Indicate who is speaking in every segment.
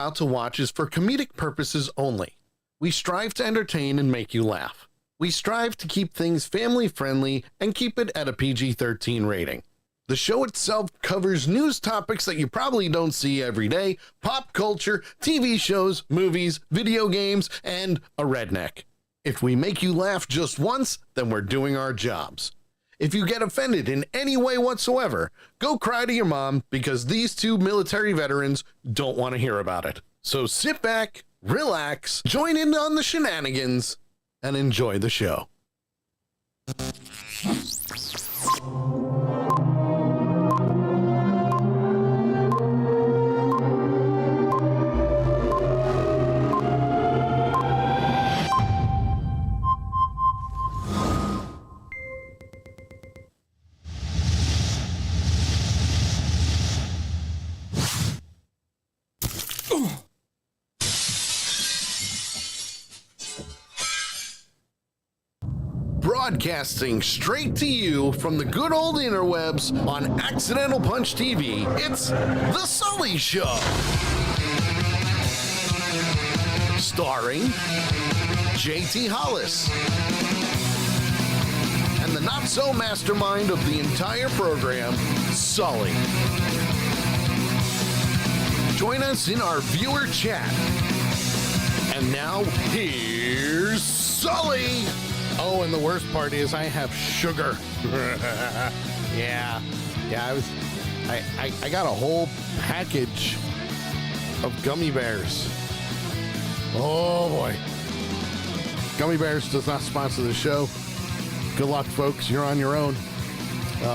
Speaker 1: Out to watch is for comedic purposes only. We strive to entertain and make you laugh. We strive to keep things family friendly and keep it at a PG-13 rating. The show itself covers news topics that you probably don't see every day, pop culture, TV shows, movies, video games, and a redneck. If we make you laugh just once, then we're doing our jobs. If you get offended in any way whatsoever, go cry to your mom because these two military veterans don't want to hear about it. So sit back, relax, join in on the shenanigans, and enjoy the show. Broadcasting straight to you from the good old interwebs on Accidental Punch TV, it's The Sully Show. Starring JT Hollis and the not-so-mastermind of the entire program, Sully. Join us in our viewer chat. And now, here's Sully. Oh, and the worst part is I have sugar. Yeah, I got a whole package of gummy bears. Oh boy. Gummy Bears does not sponsor the show. Good luck, folks. You're on your own.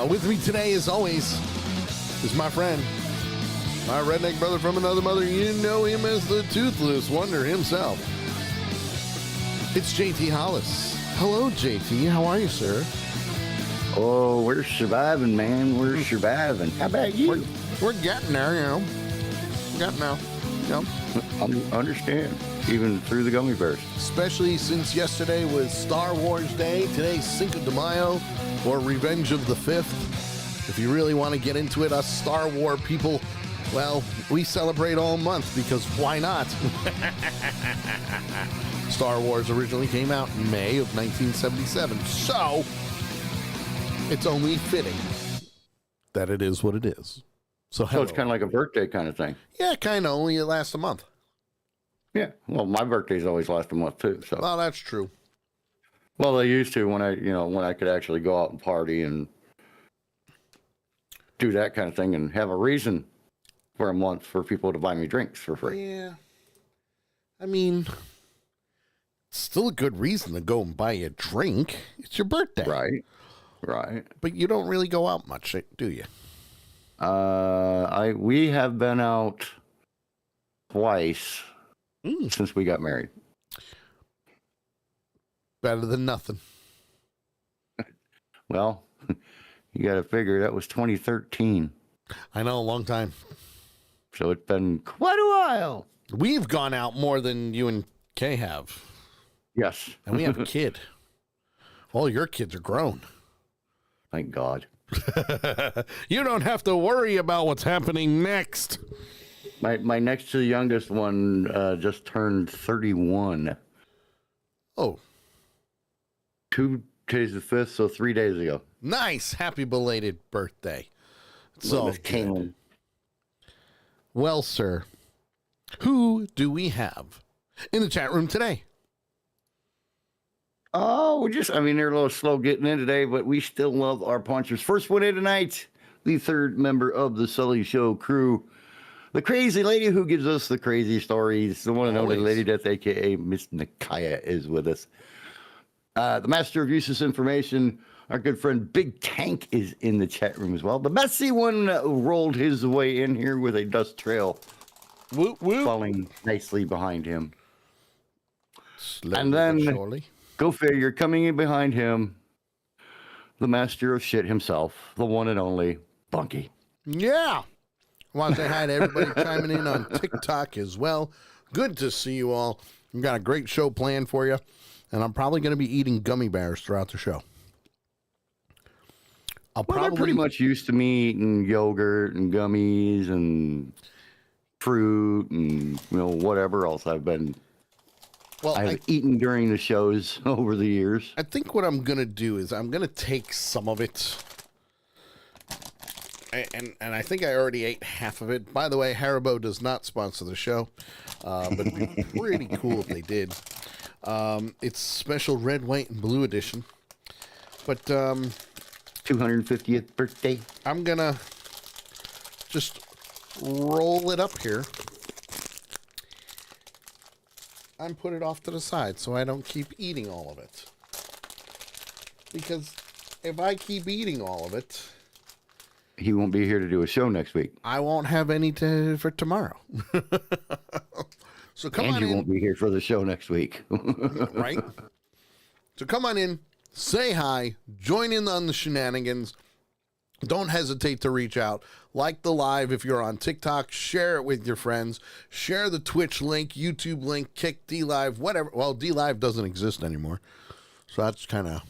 Speaker 1: With me today, as always, is my friend, my redneck brother from another mother. You know him as the Toothless Wonder himself. It's JT Hollis. Hello, JT. How are you, sir?
Speaker 2: Oh, we're surviving, man. We're surviving. How about you?
Speaker 1: We're getting there, you know. Getting there. You know.
Speaker 2: I understand. Even through the gummy bears.
Speaker 1: Especially since yesterday was Star Wars Day. Today's Cinco de Mayo, or Revenge of the 5th. If you really want to get into it, us Star Wars people, well, we celebrate all month because why not? Star Wars originally came out in May of 1977, so it's only fitting that it is what it is. So
Speaker 2: it's kind of like a birthday kind of thing.
Speaker 1: Yeah, kind of, only it lasts a month.
Speaker 2: Yeah, well, my birthdays always last a month too. So,
Speaker 1: well, that's true.
Speaker 2: Well, they used to when I could actually go out and party and do that kind of thing and have a reason for a month for people to buy me drinks for free.
Speaker 1: Yeah, I mean, it's still a good reason to go and buy a drink. It's your birthday.
Speaker 2: Right.
Speaker 1: But you don't really go out much, do you?
Speaker 2: We have been out twice since we got married.
Speaker 1: Better than nothing.
Speaker 2: Well, you got to figure that was 2013.
Speaker 1: I know, a long time.
Speaker 2: So it's been quite a while.
Speaker 1: We've gone out more than you and Kay have.
Speaker 2: Yes.
Speaker 1: And we have a kid. All your kids are grown.
Speaker 2: Thank God.
Speaker 1: You don't have to worry about what's happening next.
Speaker 2: My next to the youngest one just turned 31.
Speaker 1: Oh.
Speaker 2: 2 days the 5th, so 3 days ago.
Speaker 1: Nice. Happy belated birthday. So well, sir, who do we have in the chat room today?
Speaker 2: Oh, they're a little slow getting in today, but we still love our punchers. First one in tonight, the third member of the Sully Show crew, the crazy lady who gives us the crazy stories, the one and only Lady Death, a.k.a. Miss Nakaya, is with us. The master of useless information, our good friend Big Tank, is in the chat room as well. The messy one rolled his way in here with a dust trail falling nicely behind him.
Speaker 1: Slowly
Speaker 2: and then...
Speaker 1: surely.
Speaker 2: Go figure, coming in behind him, the master of shit himself, the one and only Bunky.
Speaker 1: Yeah. I want to say hi to everybody chiming in on TikTok as well. Good to see you all. We've got a great show planned for you, and I'm probably going to be eating gummy bears throughout the show.
Speaker 2: They're pretty much used to me eating yogurt and gummies and fruit and whatever else I've eaten during the shows over the years.
Speaker 1: I think what I'm gonna do is I'm gonna take some of it, and I think I already ate half of it. By the way, Haribo does not sponsor the show, but it'd be pretty cool if they did. It's special red, white, and blue edition. But
Speaker 2: 250th birthday.
Speaker 1: I'm gonna just roll it up here and put it off to the side so I don't keep eating all of it. Because if I keep eating all of it,
Speaker 2: he won't be here to do a show next week.
Speaker 1: I won't have any for tomorrow. So come on in.
Speaker 2: And you won't be here for the show next week.
Speaker 1: Right? So come on in, say hi, join in on the shenanigans. Don't hesitate to reach out. Like the live if you're on TikTok. Share it with your friends. Share the Twitch link, YouTube link, Kick, D-Live, whatever. Well, D-Live doesn't exist anymore. So that's kind of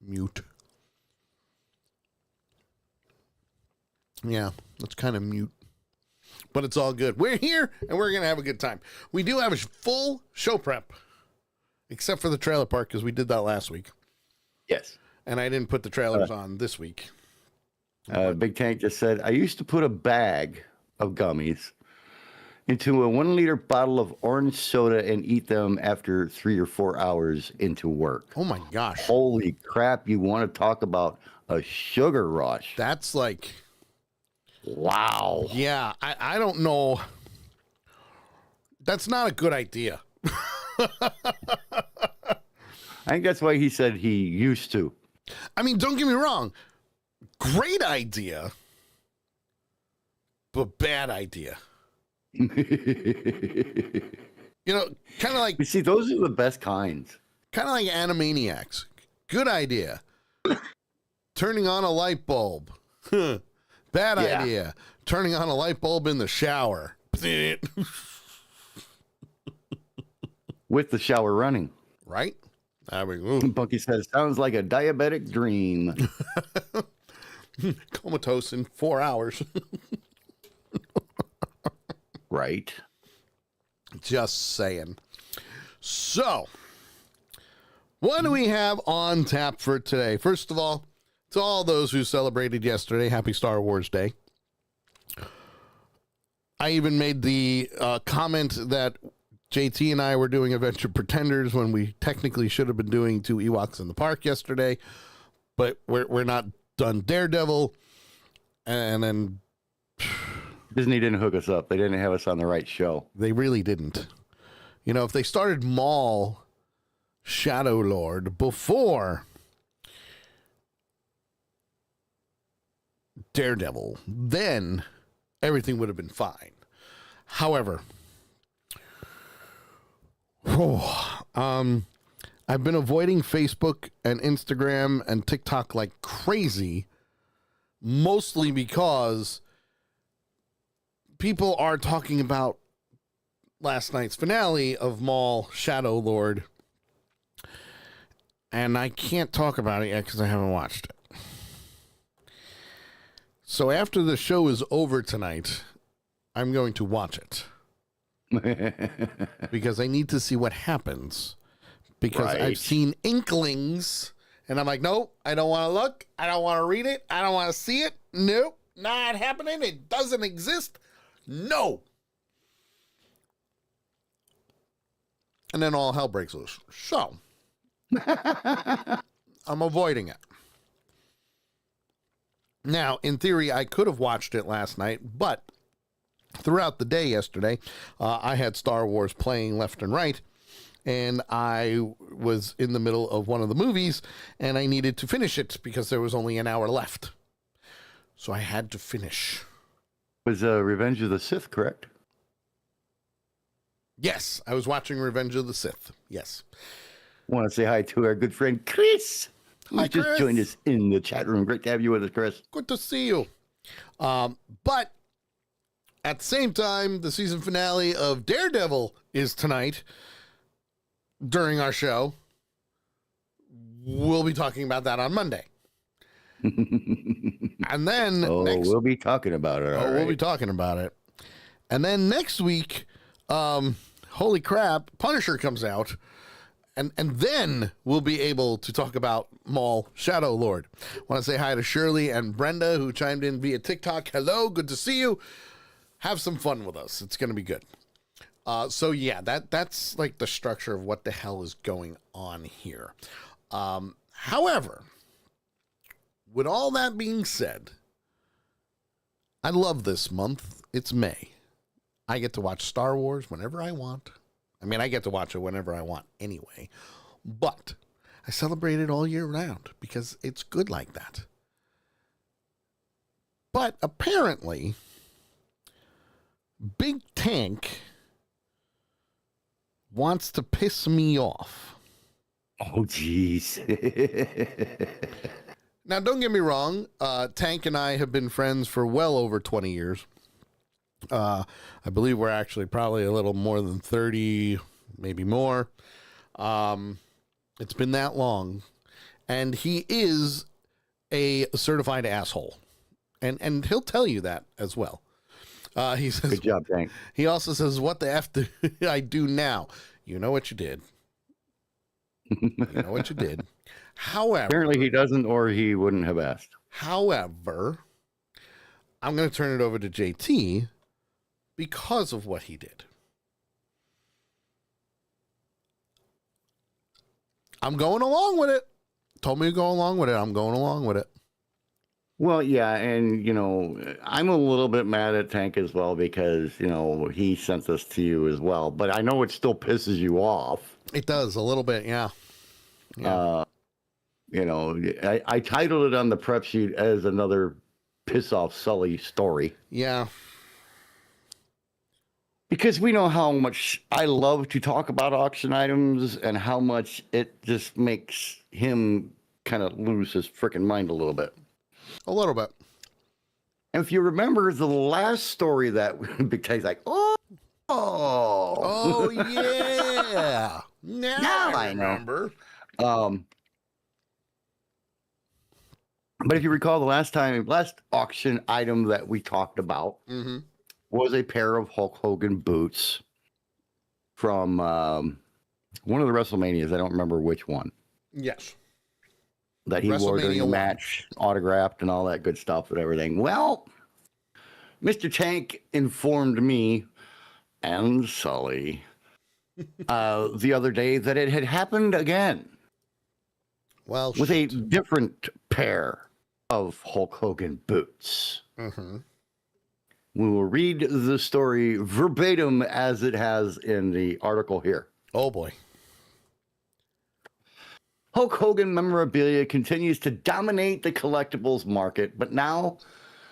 Speaker 1: mute. Yeah, that's kind of mute. But it's all good. We're here, and we're going to have a good time. We do have a full show prep, except for the trailer park, because we did that last week.
Speaker 2: Yes.
Speaker 1: And I didn't put the trailers on this week.
Speaker 2: Big Tank just said, I used to put a bag of gummies into a 1 liter bottle of orange soda and eat them after 3 or 4 hours into work.
Speaker 1: Oh my gosh.
Speaker 2: Holy crap. You want to talk about a sugar rush?
Speaker 1: That's like,
Speaker 2: wow.
Speaker 1: yeah, I don't know. That's not a good idea.
Speaker 2: I think that's why he said he used to.
Speaker 1: I mean, don't get me wrong. Great idea, but bad idea. You know, kind of like...
Speaker 2: You see, those are the best kinds.
Speaker 1: Kind of like Animaniacs. Good idea. Turning on a light bulb. Bad idea. Turning on a light bulb in the shower.
Speaker 2: With the shower running.
Speaker 1: Right? I mean,
Speaker 2: Bunky says, sounds like a diabetic dream.
Speaker 1: Comatose in 4 hours.
Speaker 2: Right.
Speaker 1: Just saying. So, what do we have on tap for today? First of all, to all those who celebrated yesterday, happy Star Wars Day. I even made the comment that JT and I were doing Adventure Pretenders when we technically should have been doing 2 Ewoks in the Park yesterday, but we're not done Daredevil. And then
Speaker 2: Disney didn't hook us up. They didn't have us on the right show.
Speaker 1: They really didn't. You know, if they started Maul Shadow Lord before Daredevil, then everything would have been fine. However, I've been avoiding Facebook and Instagram and TikTok like crazy, mostly because people are talking about last night's finale of Maul Shadow Lord, and I can't talk about it yet because I haven't watched it. So after the show is over tonight, I'm going to watch it. Because I need to see what happens. Because
Speaker 2: right.
Speaker 1: I've seen inklings, and I'm like, nope, I don't want to look. I don't want to read it. I don't want to see it. Nope, not happening. It doesn't exist. No. And then all hell breaks loose. So, I'm avoiding it. Now, in theory, I could have watched it last night, but throughout the day yesterday, I had Star Wars playing left and right, and I was in the middle of one of the movies, and I needed to finish it because there was only an hour left. So I had to finish.
Speaker 2: Was Revenge of the Sith correct?
Speaker 1: Yes, I was watching Revenge of the Sith. Yes.
Speaker 2: Want to say hi to our good friend Chris, who
Speaker 1: Hi,
Speaker 2: just
Speaker 1: Chris.
Speaker 2: joined us in the chat room. Great to have you with us, Chris.
Speaker 1: Good to see you. But at the same time, the season finale of Daredevil is tonight during our show. We'll be talking about that on Monday. And then
Speaker 2: we'll be talking about it.
Speaker 1: We'll be talking about it. And then next week, holy crap, Punisher comes out. And then we'll be able to talk about Maul Shadow Lord. Want to say hi to Shirley and Brenda, who chimed in via TikTok. Hello, good to see you. Have some fun with us. It's going to be good. So yeah, that's like the structure of what the hell is going on here. However, with all that being said, I love this month. It's May. I get to watch Star Wars whenever I want. I mean, I get to watch it whenever I want anyway, but I celebrate it all year round because it's good like that. But apparently, Big Tank wants to piss me off.
Speaker 2: Oh, jeez.
Speaker 1: Now, don't get me wrong. Tank and I have been friends for well over 20 years. I believe we're actually probably a little more than 30, maybe more. It's been that long. And he is a certified asshole. And he'll tell you that as well. He says,
Speaker 2: good job, Tank.
Speaker 1: He also says, what the F do I do now? You know what you did. You know what you did. However,
Speaker 2: apparently he doesn't, or he wouldn't have asked.
Speaker 1: However, I'm going to turn it over to JT because of what he did. I'm going along with it. Told me to go along with it. I'm going along with it.
Speaker 2: Well, yeah, and, you know, I'm a little bit mad at Tank as well because, you know, he sent this to you as well. But I know it still pisses you off.
Speaker 1: It does, a little bit, yeah.
Speaker 2: You know, I titled it on the prep sheet as another piss-off Sully story.
Speaker 1: Yeah.
Speaker 2: Because we know how much I love to talk about auction items and how much it just makes him kind of lose his freaking mind a little bit.
Speaker 1: A little bit.
Speaker 2: And if you remember the last story that Big Tank's like, oh,
Speaker 1: yeah. Now I remember.
Speaker 2: But if you recall, the last auction item that we talked about was a pair of Hulk Hogan boots from one of the WrestleManias. I don't remember which one.
Speaker 1: Yes.
Speaker 2: That he wore during the match, autographed and all that good stuff and everything. Well, Mr. Tank informed me and Sully the other day that it had happened again.
Speaker 1: Well,
Speaker 2: with a different pair of Hulk Hogan boots. We will read the story verbatim as it has in the article here.
Speaker 1: Oh, boy.
Speaker 2: Hulk Hogan memorabilia continues to dominate the collectibles market, but now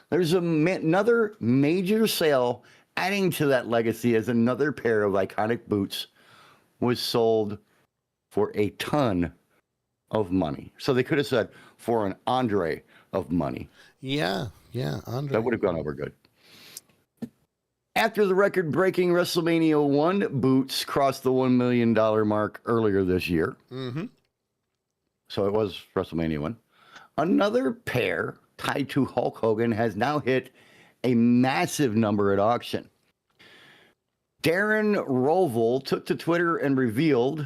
Speaker 2: there's another major sale adding to that legacy as another pair of iconic boots was sold for a ton of money. So they could have said for an Andre of money.
Speaker 1: Yeah, Andre.
Speaker 2: That would have gone over good. After the record-breaking WrestleMania 1 boots crossed the $1 million mark earlier this year. So it was WrestleMania 1. Another pair tied to Hulk Hogan has now hit a massive number at auction. Darren Rovell took to Twitter and revealed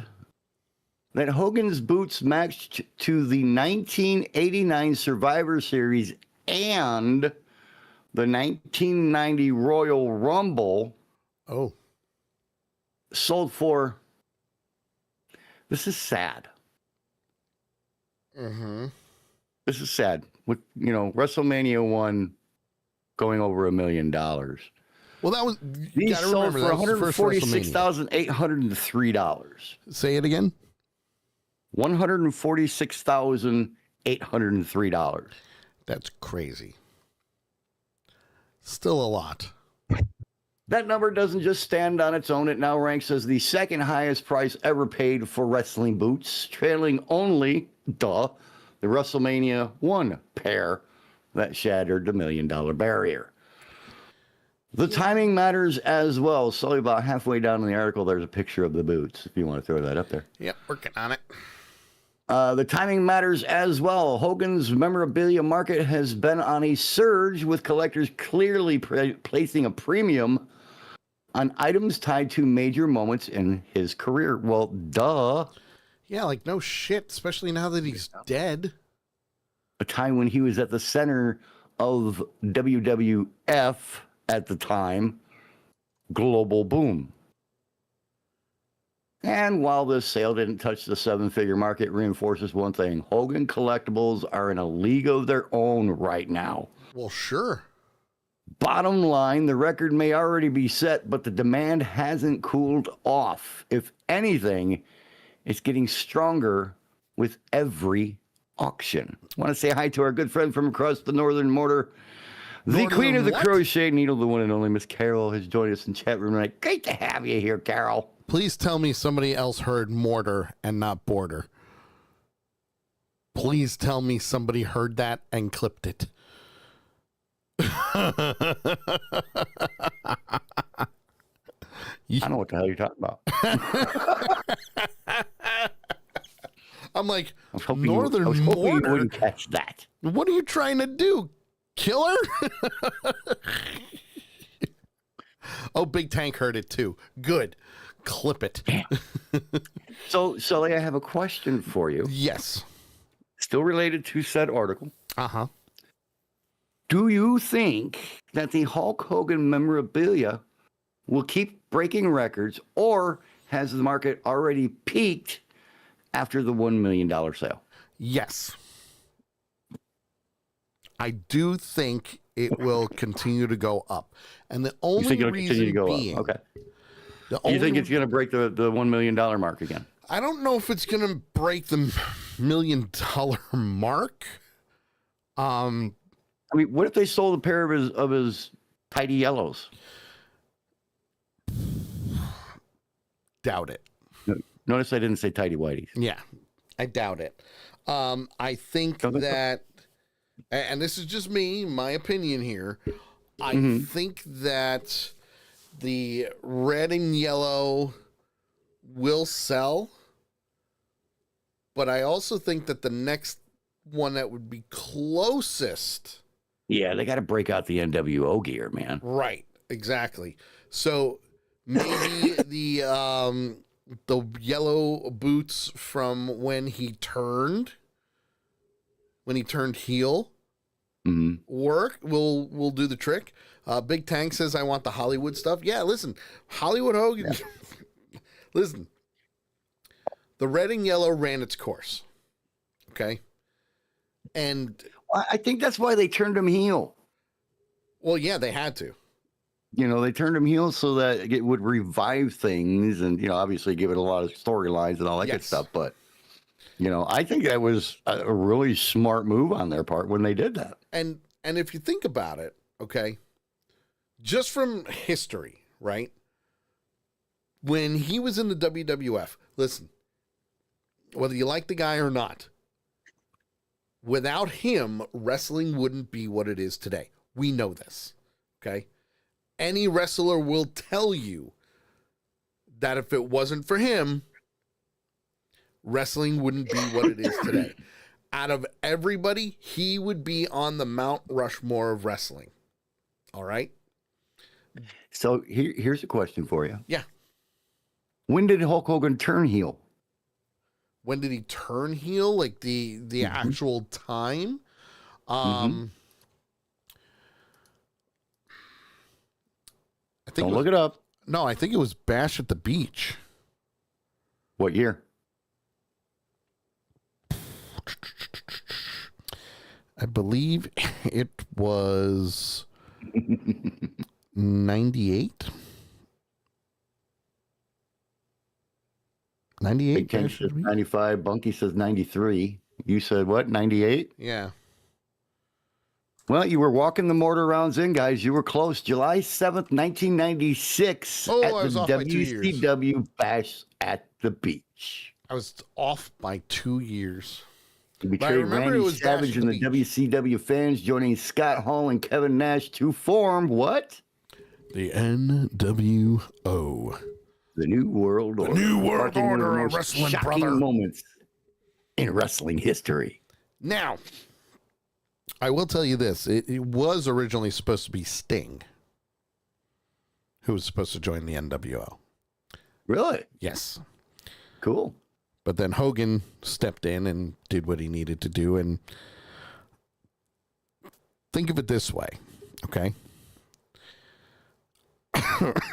Speaker 2: that Hogan's boots matched to the 1989 Survivor Series and the 1990 Royal Rumble sold for, this is sad. This is sad. With, you know, WrestleMania 1 going over $1 million. Well,
Speaker 1: that was,
Speaker 2: these sold for $146,803.
Speaker 1: Say it again.
Speaker 2: $146,803.
Speaker 1: That's crazy. Still a lot.
Speaker 2: That number doesn't just stand on its own. It now ranks as the second highest price ever paid for wrestling boots, trailing only, the WrestleMania 1 pair that shattered the $1 million barrier. The timing matters as well. So about halfway down in the article, there's a picture of the boots, if you want to throw that up there.
Speaker 1: Yep, working on it.
Speaker 2: The timing matters as well. Hogan's memorabilia market has been on a surge, with collectors clearly placing a premium on items tied to major moments in his career. Well, duh.
Speaker 1: Yeah, like no shit, especially now that he's dead.
Speaker 2: A time when he was at the center of WWF at the time. Global boom. And while this sale didn't touch the seven-figure market, it reinforces one thing. Hogan collectibles are in a league of their own right now.
Speaker 1: Well, sure.
Speaker 2: Bottom line, the record may already be set, but the demand hasn't cooled off. If anything, it's getting stronger with every auction. I want to say hi to our good friend from across the northern border, the queen of the crochet needle, the one and only Miss Carol, has joined us in chat room tonight. Great to have you here, Carol.
Speaker 1: Please tell me somebody else heard mortar and not border. Please tell me somebody heard that and clipped it.
Speaker 2: I don't know what the hell you're talking about.
Speaker 1: I'm like,
Speaker 2: I was hoping
Speaker 1: northern
Speaker 2: you
Speaker 1: mortar?
Speaker 2: wouldn't catch that.
Speaker 1: What are you trying to do? Kill her? Oh, Big Tank heard it too. Good. Clip it.
Speaker 2: So, Sully, I have a question for you.
Speaker 1: Yes.
Speaker 2: Still related to said article.
Speaker 1: Uh-huh.
Speaker 2: Do you think that the Hulk Hogan memorabilia will keep breaking records, or has the market already peaked after the $1 million sale?
Speaker 1: Yes. I do think it will continue to go up. And the only
Speaker 2: You think it'll
Speaker 1: reason
Speaker 2: continue to go
Speaker 1: being,
Speaker 2: up? Okay.
Speaker 1: the
Speaker 2: You think
Speaker 1: only-
Speaker 2: it's going to break the $1 million mark again?
Speaker 1: I don't know if it's going to break the $1 million mark.
Speaker 2: I mean, what if they sold a pair of his tidy yellows?
Speaker 1: Doubt it.
Speaker 2: Notice I didn't say tidy whities.
Speaker 1: Yeah, I doubt it. I think that, and this is just me, my opinion here. I think that the red and yellow will sell, but I also think that the next one that would be closest.
Speaker 2: Yeah, they got to break out the NWO gear, man.
Speaker 1: Right, exactly. So maybe the yellow boots from when he turned heel work will do the trick. Big Tank says I want the Hollywood stuff. Yeah, listen, Hollywood Hogan. Yeah. Listen, the red and yellow ran its course. Okay. And
Speaker 2: I think that's why they turned him heel.
Speaker 1: Well, yeah, they had to.
Speaker 2: You know, they turned him heel so that it would revive things and, you know, obviously give it a lot of storylines and all that good stuff. But, you know, I think that was a really smart move on their part when they did that.
Speaker 1: And if you think about it, okay, just from history, right? When he was in the WWF, listen, whether you like the guy or not, without him, wrestling wouldn't be what it is today. We know this, okay? Any wrestler will tell you that if it wasn't for him, wrestling wouldn't be what it is today. Out of everybody, he would be on the Mount Rushmore of wrestling. All right?
Speaker 2: So here's a question for you.
Speaker 1: Yeah.
Speaker 2: When did Hulk Hogan turn heel?
Speaker 1: When did he turn heel? Like the actual time? I think
Speaker 2: Don't look it up.
Speaker 1: No, I think it was Bash at the Beach.
Speaker 2: What year?
Speaker 1: I believe it was 98. 98?
Speaker 2: Big Tank says 95. Bunky says 93. You said what? 98?
Speaker 1: Yeah.
Speaker 2: Well, you were walking the mortar rounds in, guys. You were close. July 7th, 1996
Speaker 1: Oh,
Speaker 2: at
Speaker 1: I was
Speaker 2: the
Speaker 1: off by 2 years.
Speaker 2: WCW Bash at the Beach.
Speaker 1: I was off by 2 years.
Speaker 2: You
Speaker 1: But I
Speaker 2: betrayed
Speaker 1: remember it
Speaker 2: Randy
Speaker 1: was
Speaker 2: Savage
Speaker 1: Bash at
Speaker 2: and
Speaker 1: the
Speaker 2: the WCW fans, joining Scott Hall and Kevin Nash to form what?
Speaker 1: The NWO.
Speaker 2: The New World Order.
Speaker 1: New World
Speaker 2: Marking one of the
Speaker 1: Order of
Speaker 2: most
Speaker 1: wrestling,
Speaker 2: shocking
Speaker 1: brother.
Speaker 2: moments in wrestling history.
Speaker 1: Now, I will tell you this. It was originally supposed to be Sting who was supposed to join the NWO.
Speaker 2: Really?
Speaker 1: Yes.
Speaker 2: Cool.
Speaker 1: But then Hogan stepped in and did what he needed to do. And think of it this way, okay?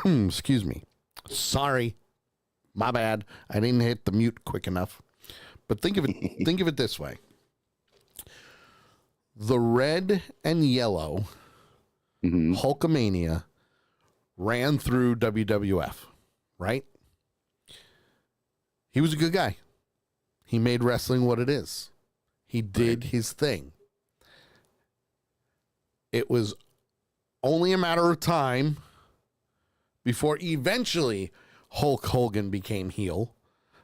Speaker 1: Excuse me. Sorry. My bad. I didn't hit the mute quick enough. But think of it this way. The red and yellow Hulkamania ran through WWF, right? He was a good guy. He made wrestling what it is. He did his thing. It was only a matter of time before eventually Hulk Hogan became heel,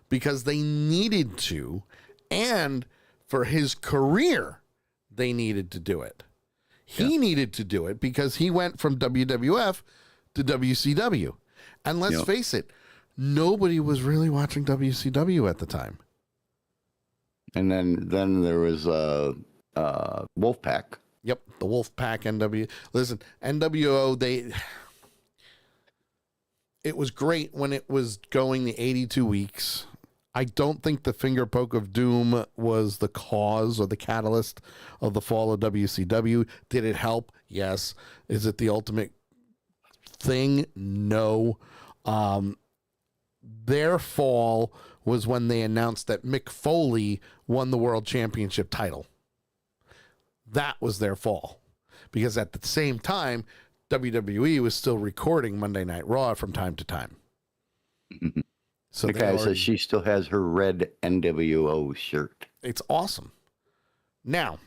Speaker 1: because they needed to, and for his career, they needed to do it. He needed to do it because he went from WWF to WCW. And let's face it, nobody was really watching WCW at the time.
Speaker 2: And then there was Wolfpack.
Speaker 1: Yep, the Wolfpack, NW. Listen, NWO, it was great when it was going the 82 weeks. I don't think the finger poke of doom was the cause or the catalyst of the fall of WCW. Did it help? Yes. Is it the ultimate thing? No. Their fall was when they announced that Mick Foley won the world championship title. That was their fall. Because at the same time, WWE was still recording Monday Night Raw from time to time. So
Speaker 2: so she still has her red NWO shirt.
Speaker 1: It's awesome. Now,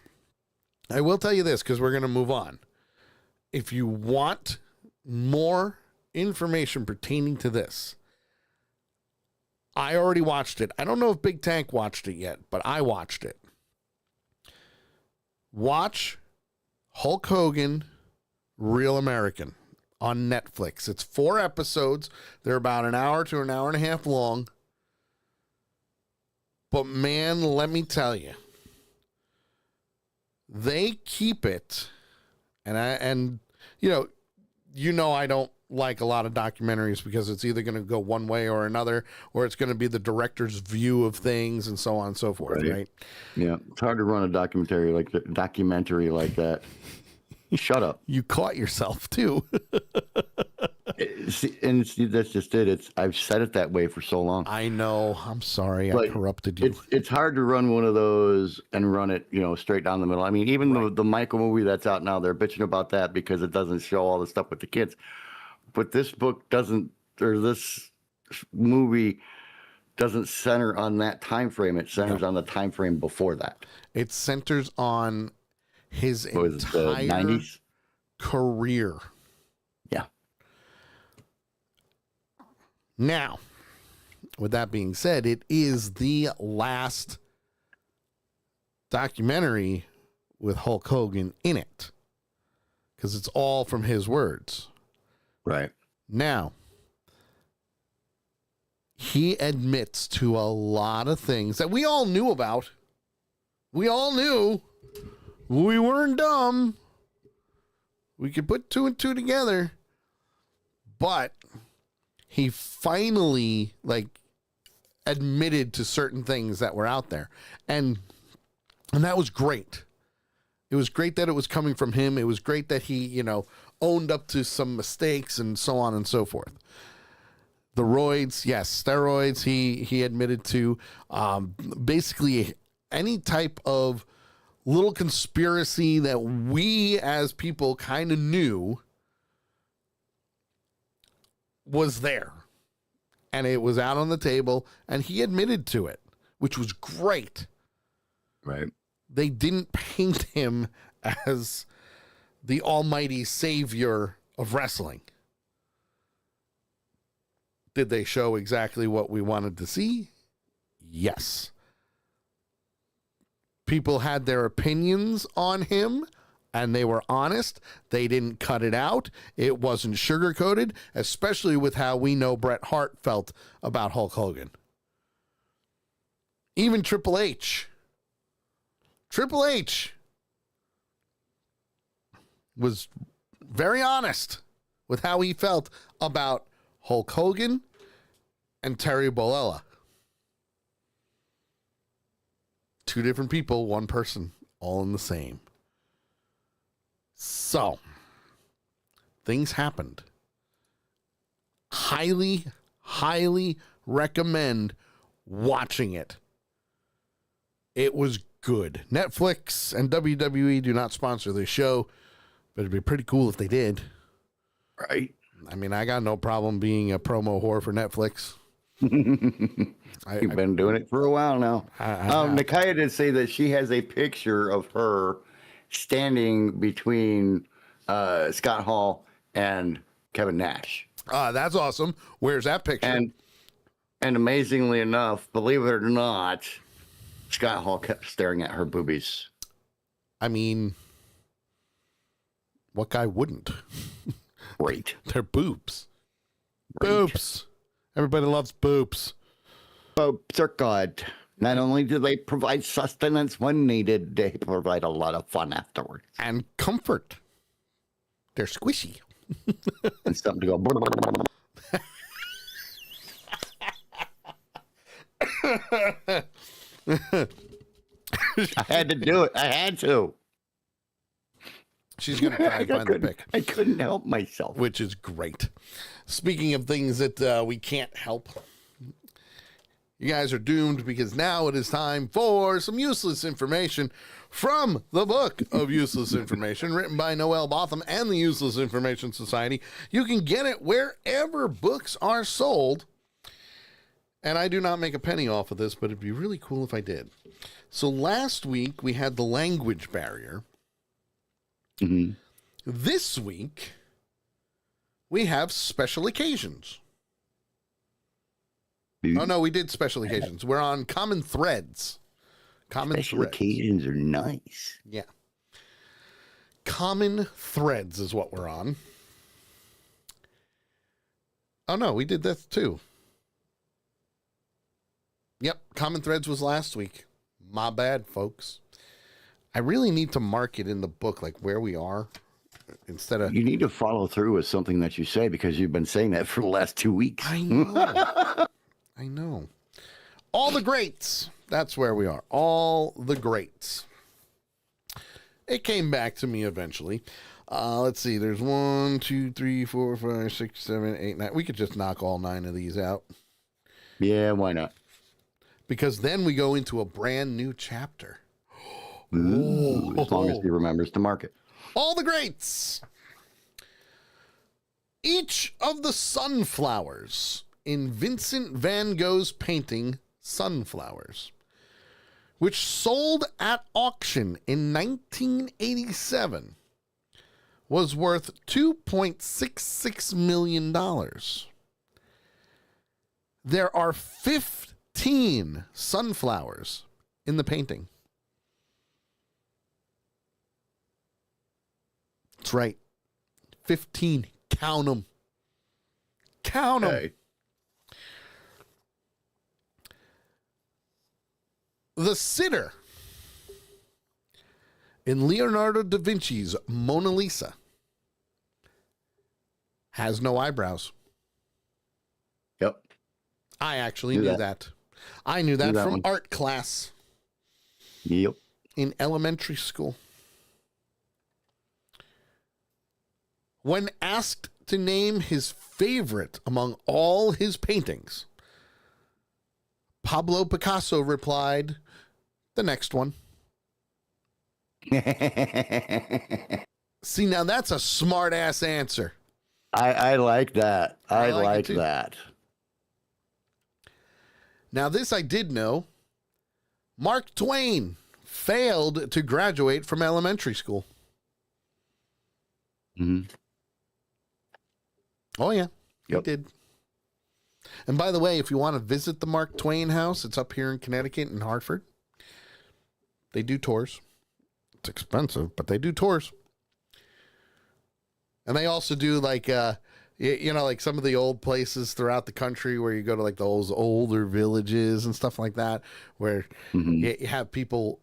Speaker 1: I will tell you this, because we're going to move on. If you want more information pertaining to this, I already watched it. I don't know if Big Tank watched it yet, but I watched it. Watch Hulk Hogan, Real American on Netflix. It's 4 episodes. They're about an hour to an hour and a half long. But man, let me tell you, they keep it, and you know I don't like a lot of documentaries because it's either going to go one way or another, or it's going to be the director's view of things and so on and so forth, right?
Speaker 2: Yeah, it's hard to run a documentary like that. Shut up.
Speaker 1: You caught yourself too.
Speaker 2: That's just it. I've said it that way for so long.
Speaker 1: I know. I'm sorry. I corrupted you.
Speaker 2: It's hard to run one of those and run it, straight down the middle. I mean, even the Michael movie that's out now, they're bitching about that because it doesn't show all the stuff with the kids. But this book doesn't, or this movie doesn't center on that time frame. It centers on the time frame before that.
Speaker 1: It centers on his entire
Speaker 2: 90s
Speaker 1: career.
Speaker 2: Yeah.
Speaker 1: Now, with that being said, it is the last documentary with Hulk Hogan in it, because it's all from his words.
Speaker 2: Right.
Speaker 1: Now, he admits to a lot of things that we all knew about. We all knew. We weren't dumb. We could put 2 and 2 together. But he finally admitted to certain things that were out there. And that was great. It was great that it was coming from him. It was great that he, owned up to some mistakes and so on and so forth. The roids, yes, steroids, he admitted to. Basically, any type of little conspiracy that we as people kind of knew was there. And it was out on the table, and he admitted to it, which was great.
Speaker 2: Right.
Speaker 1: They didn't paint him as the almighty savior of wrestling. Did they show exactly what we wanted to see? Yes. People had their opinions on him, and they were honest. They didn't cut it out. It wasn't sugar-coated, especially with how we know Bret Hart felt about Hulk Hogan. Even Triple H was very honest with how he felt about Hulk Hogan and Terry Bollea. Two different people, one person, all in the same. So, things happened. Highly, highly recommend watching it. It was good. Netflix and WWE do not sponsor this show, but it'd be pretty cool if they did.
Speaker 2: Right.
Speaker 1: I mean, I got no problem being a promo whore for Netflix.
Speaker 2: You've been doing it for a while now. Nakia did say that she has a picture of her standing between Scott Hall and Kevin Nash.
Speaker 1: That's awesome. Where's that picture?
Speaker 2: And amazingly enough, believe it or not, Scott Hall kept staring at her boobies.
Speaker 1: I mean, what guy wouldn't?
Speaker 2: Great.
Speaker 1: They're boobs.
Speaker 2: Great.
Speaker 1: Boobs. Everybody loves boobs.
Speaker 2: Boobs are good. Not only do they provide sustenance when needed, they provide a lot of fun afterwards.
Speaker 1: And comfort. They're squishy.
Speaker 2: And something to go. I had to do it. I had to.
Speaker 1: She's going to try and find the pic.
Speaker 2: I couldn't help myself.
Speaker 1: Which is great. Speaking of things that we can't help, you guys are doomed because now it is time for some useless information from the book of useless information written by Noel Botham and the Useless Information Society. You can get it wherever books are sold. And I do not make a penny off of this, but it'd be really cool if I did. So last week we had the language barrier.
Speaker 2: Mm-hmm.
Speaker 1: This week we have special occasions. Oh, no, we did special occasions. We're on common threads.
Speaker 2: Special occasions are nice.
Speaker 1: Yeah. Common threads is what we're on. Oh, no, we did that too. Yep, common threads was last week. My bad, folks. I really need to mark it in the book, like where we are, instead of...
Speaker 2: You need to follow through with something that you say because you've been saying that for the last 2 weeks.
Speaker 1: I know. I know. All the greats. That's where we are. All the greats. It came back to me eventually. Let's see. There's 1, 2, 3, 4, 5, 6, 7, 8, 9. We could just knock all 9 of these out.
Speaker 2: Yeah, why not?
Speaker 1: Because then we go into a brand new chapter.
Speaker 2: Ooh, as long as he remembers to mark it.
Speaker 1: All the greats. Each of the sunflowers in Vincent van Gogh's painting Sunflowers, which sold at auction in 1987, was worth $2.66 million. There are 15 sunflowers in the painting. That's right. 15. Count them. Count them.
Speaker 2: Hey.
Speaker 1: The sitter in Leonardo da Vinci's Mona Lisa has no eyebrows.
Speaker 2: Yep.
Speaker 1: I actually knew that. I knew that from art class.
Speaker 2: Yep.
Speaker 1: In elementary school. When asked to name his favorite among all his paintings, Pablo Picasso replied, "The next one." See, now that's a smart ass answer.
Speaker 2: I like that. I like that.
Speaker 1: Now, this I did know. Mark Twain failed to graduate from elementary school.
Speaker 2: Mm-hmm.
Speaker 1: Oh, yeah.
Speaker 2: Yep.
Speaker 1: He did. And by the way, if you want to visit the Mark Twain house, it's up here in Connecticut in Hartford. They do tours. It's expensive, but they do tours. And they also do like, like some of the old places throughout the country where you go to like those older villages and stuff like that, where you have people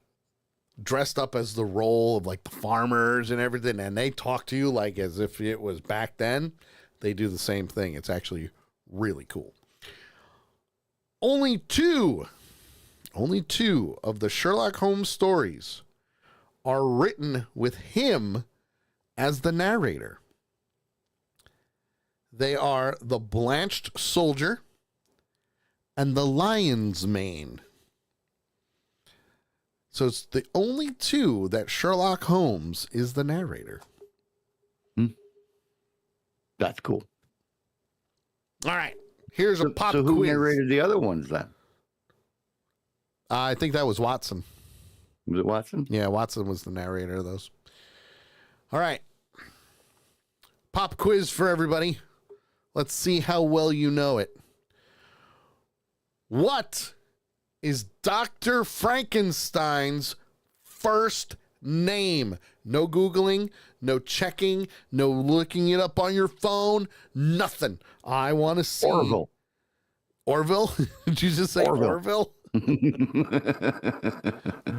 Speaker 1: dressed up as the role of like the farmers and everything. And they talk to you like as if it was back then. they do the same thing. It's actually really cool. Only two of the Sherlock Holmes stories are written with him as the narrator. They are The Blanched Soldier and The Lion's Mane. So it's the only two that Sherlock Holmes is the narrator.
Speaker 2: That's cool.
Speaker 1: All right. Here's a pop
Speaker 2: So who
Speaker 1: quiz.
Speaker 2: narrated the other ones then?
Speaker 1: I think that was Watson.
Speaker 2: Was it Watson?
Speaker 1: Yeah, Watson was the narrator of those. All right. Pop quiz for everybody. Let's see how well you know it. What is Dr. Frankenstein's first name? No Googling, no checking, no looking it up on your phone, nothing. I want to see.
Speaker 2: Orville.
Speaker 1: Orville? Did you just say
Speaker 2: Orville?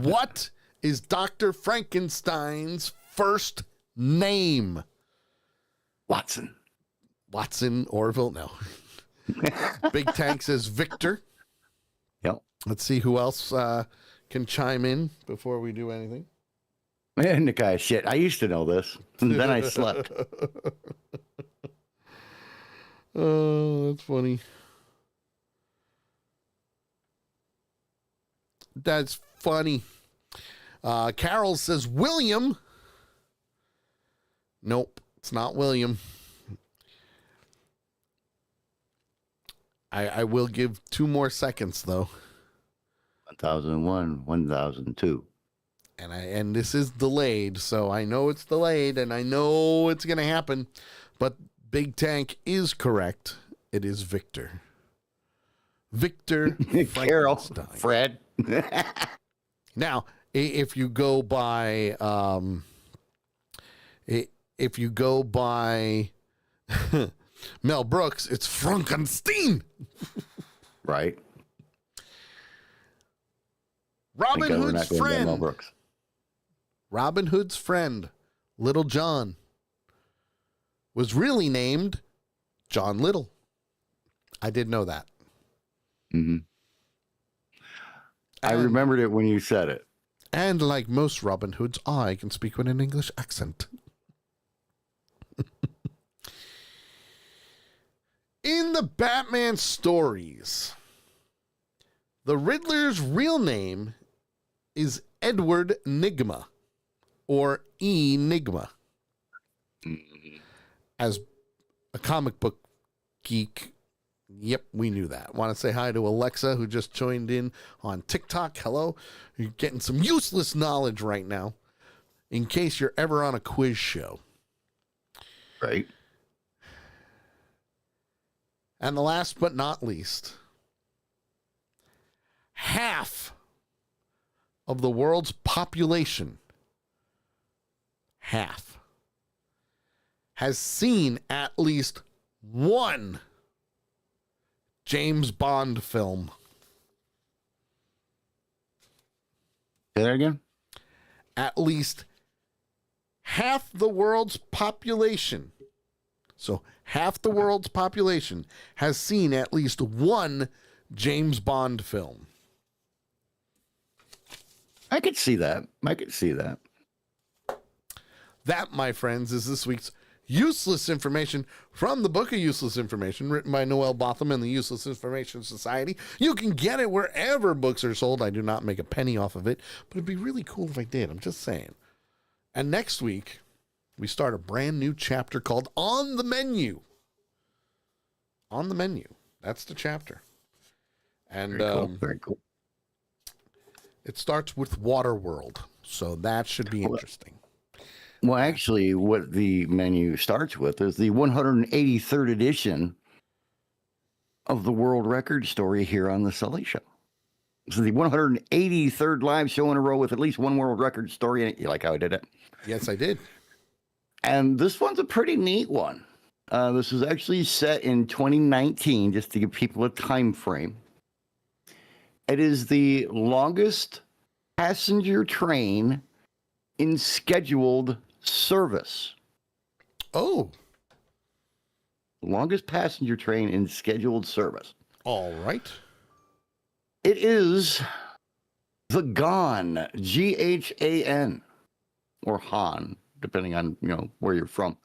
Speaker 1: What is Dr. Frankenstein's first name?
Speaker 2: Watson.
Speaker 1: Watson, Orville? No. Big Tank says Victor.
Speaker 2: Yep.
Speaker 1: Let's see who else can chime in before we do anything.
Speaker 2: Man, the guy shit. I used to know this. And then I slept.
Speaker 1: Oh, that's funny. That's funny. Carol says William. Nope, it's not William. I will give 2 more seconds though.
Speaker 2: 1001, 1002.
Speaker 1: And this is delayed, so I know it's delayed and I know it's gonna happen. But Big Tank is correct. It is Victor. Victor
Speaker 2: Carol.
Speaker 1: Frankenstein.
Speaker 2: Fred.
Speaker 1: Now, if you go by Mel Brooks, it's Frankenstein.
Speaker 2: Right.
Speaker 1: Robin
Speaker 2: We're
Speaker 1: Hood's
Speaker 2: not going to Mel
Speaker 1: friend.
Speaker 2: Brooks.
Speaker 1: Robin Hood's friend, Little John, was really named John Little. I did know that.
Speaker 2: Mm-hmm. I remembered it when you said it.
Speaker 1: And like most Robin Hoods, I can speak with an English accent. In the Batman stories, the Riddler's real name is Edward Nygma, or Enigma. As a comic book geek, yep, we knew that. Want to say hi to Alexa, who just joined in on TikTok. Hello. You're getting some useless knowledge right now, in case you're ever on a quiz show.
Speaker 2: Right.
Speaker 1: And the last but not least, half of the world's population, half, has seen at least one James Bond film.
Speaker 2: Say that again?
Speaker 1: At least half the world's population, so half the world's population has seen at least one James Bond film.
Speaker 2: I could see that. I could see that.
Speaker 1: That, my friends, is this week's useless information from the Book of Useless Information, written by Noel Botham and the Useless Information Society. You can get it wherever books are sold. I do not make a penny off of it, but it'd be really cool if I did. I'm just saying. And next week, we start a brand new chapter called On the Menu. On the Menu. That's the chapter. And
Speaker 2: Very cool. Very cool.
Speaker 1: It starts with Waterworld, so that should be interesting.
Speaker 2: Well, actually, what the menu starts with is the 183rd edition of the World Record Story here on the Sully Show. So the 183rd live show in a row with at least one world record story in it. You like how I did it?
Speaker 1: Yes, I did.
Speaker 2: And this one's a pretty neat one. This was actually set in 2019, just to give people a time frame. It is the longest passenger train in scheduled service.
Speaker 1: Oh.
Speaker 2: longest passenger train in scheduled service.
Speaker 1: All right.
Speaker 2: It is the GHAN, Ghan, or Han, depending on where you're from.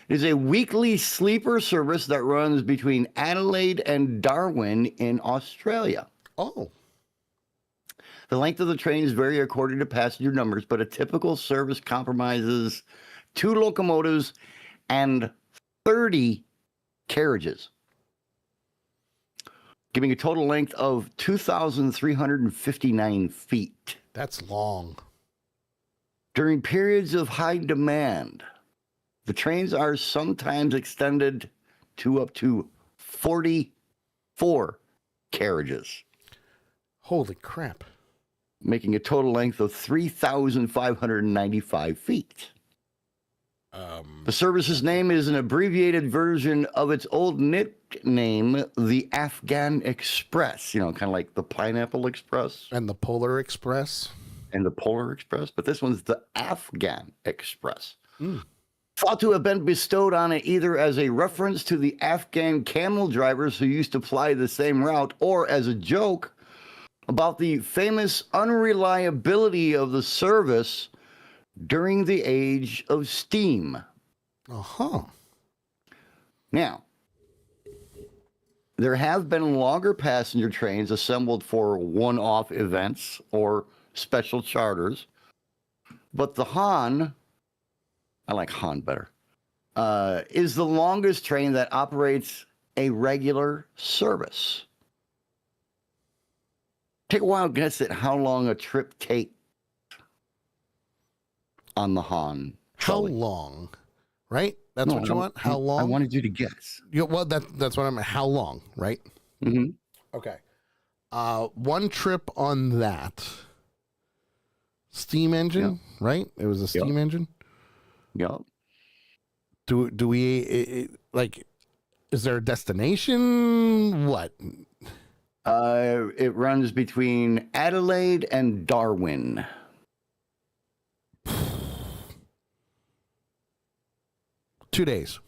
Speaker 2: It is a weekly sleeper service that runs between Adelaide and Darwin in Australia.
Speaker 1: Oh.
Speaker 2: The length of the trains vary according to passenger numbers, but a typical service compromises 2 locomotives and 30 carriages, giving a total length of 2,359 feet.
Speaker 1: That's long.
Speaker 2: During periods of high demand, the trains are sometimes extended to up to 44 carriages.
Speaker 1: Holy crap.
Speaker 2: Making a total length of 3,595 feet. The service's name is an abbreviated version of its old nickname, the Afghan Express. Kind of like the Pineapple Express.
Speaker 1: And the Polar Express.
Speaker 2: And the Polar Express. But this one's the Afghan Express. Thought to have been bestowed on it either as a reference to the Afghan camel drivers who used to fly the same route, or as a joke about the famous unreliability of the service during the age of steam.
Speaker 1: Uh-huh.
Speaker 2: Now, there have been longer passenger trains assembled for one-off events or special charters, but the Han, I like Han better, is the longest train that operates a regular service. Take a wild guess at how long a trip takes on the Han.
Speaker 1: How
Speaker 2: Sully.
Speaker 1: long? Right? That's what you want? How long?
Speaker 2: I wanted you to guess.
Speaker 1: Well, that's what I'm. How long? Right?
Speaker 2: Mm-hmm.
Speaker 1: Okay. One trip on that steam engine, right? It was a steam engine.
Speaker 2: Yep.
Speaker 1: Do we like? Is there a destination? What?
Speaker 2: It runs between Adelaide and Darwin.
Speaker 1: 2 days.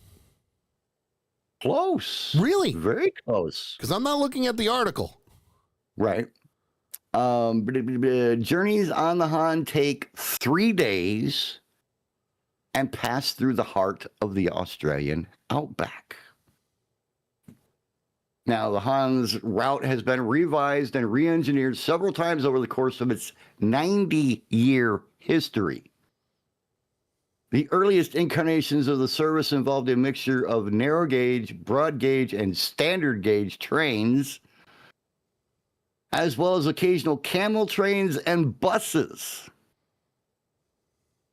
Speaker 2: Close.
Speaker 1: Really?
Speaker 2: Very close.
Speaker 1: Because I'm not looking at the article.
Speaker 2: Right. Journeys on the Han take 3 days and pass through the heart of the Australian outback. Now, the Han's route has been revised and re-engineered several times over the course of its 90-year history. The earliest incarnations of the service involved a mixture of narrow gauge, broad gauge, and standard gauge trains, as well as occasional camel trains and buses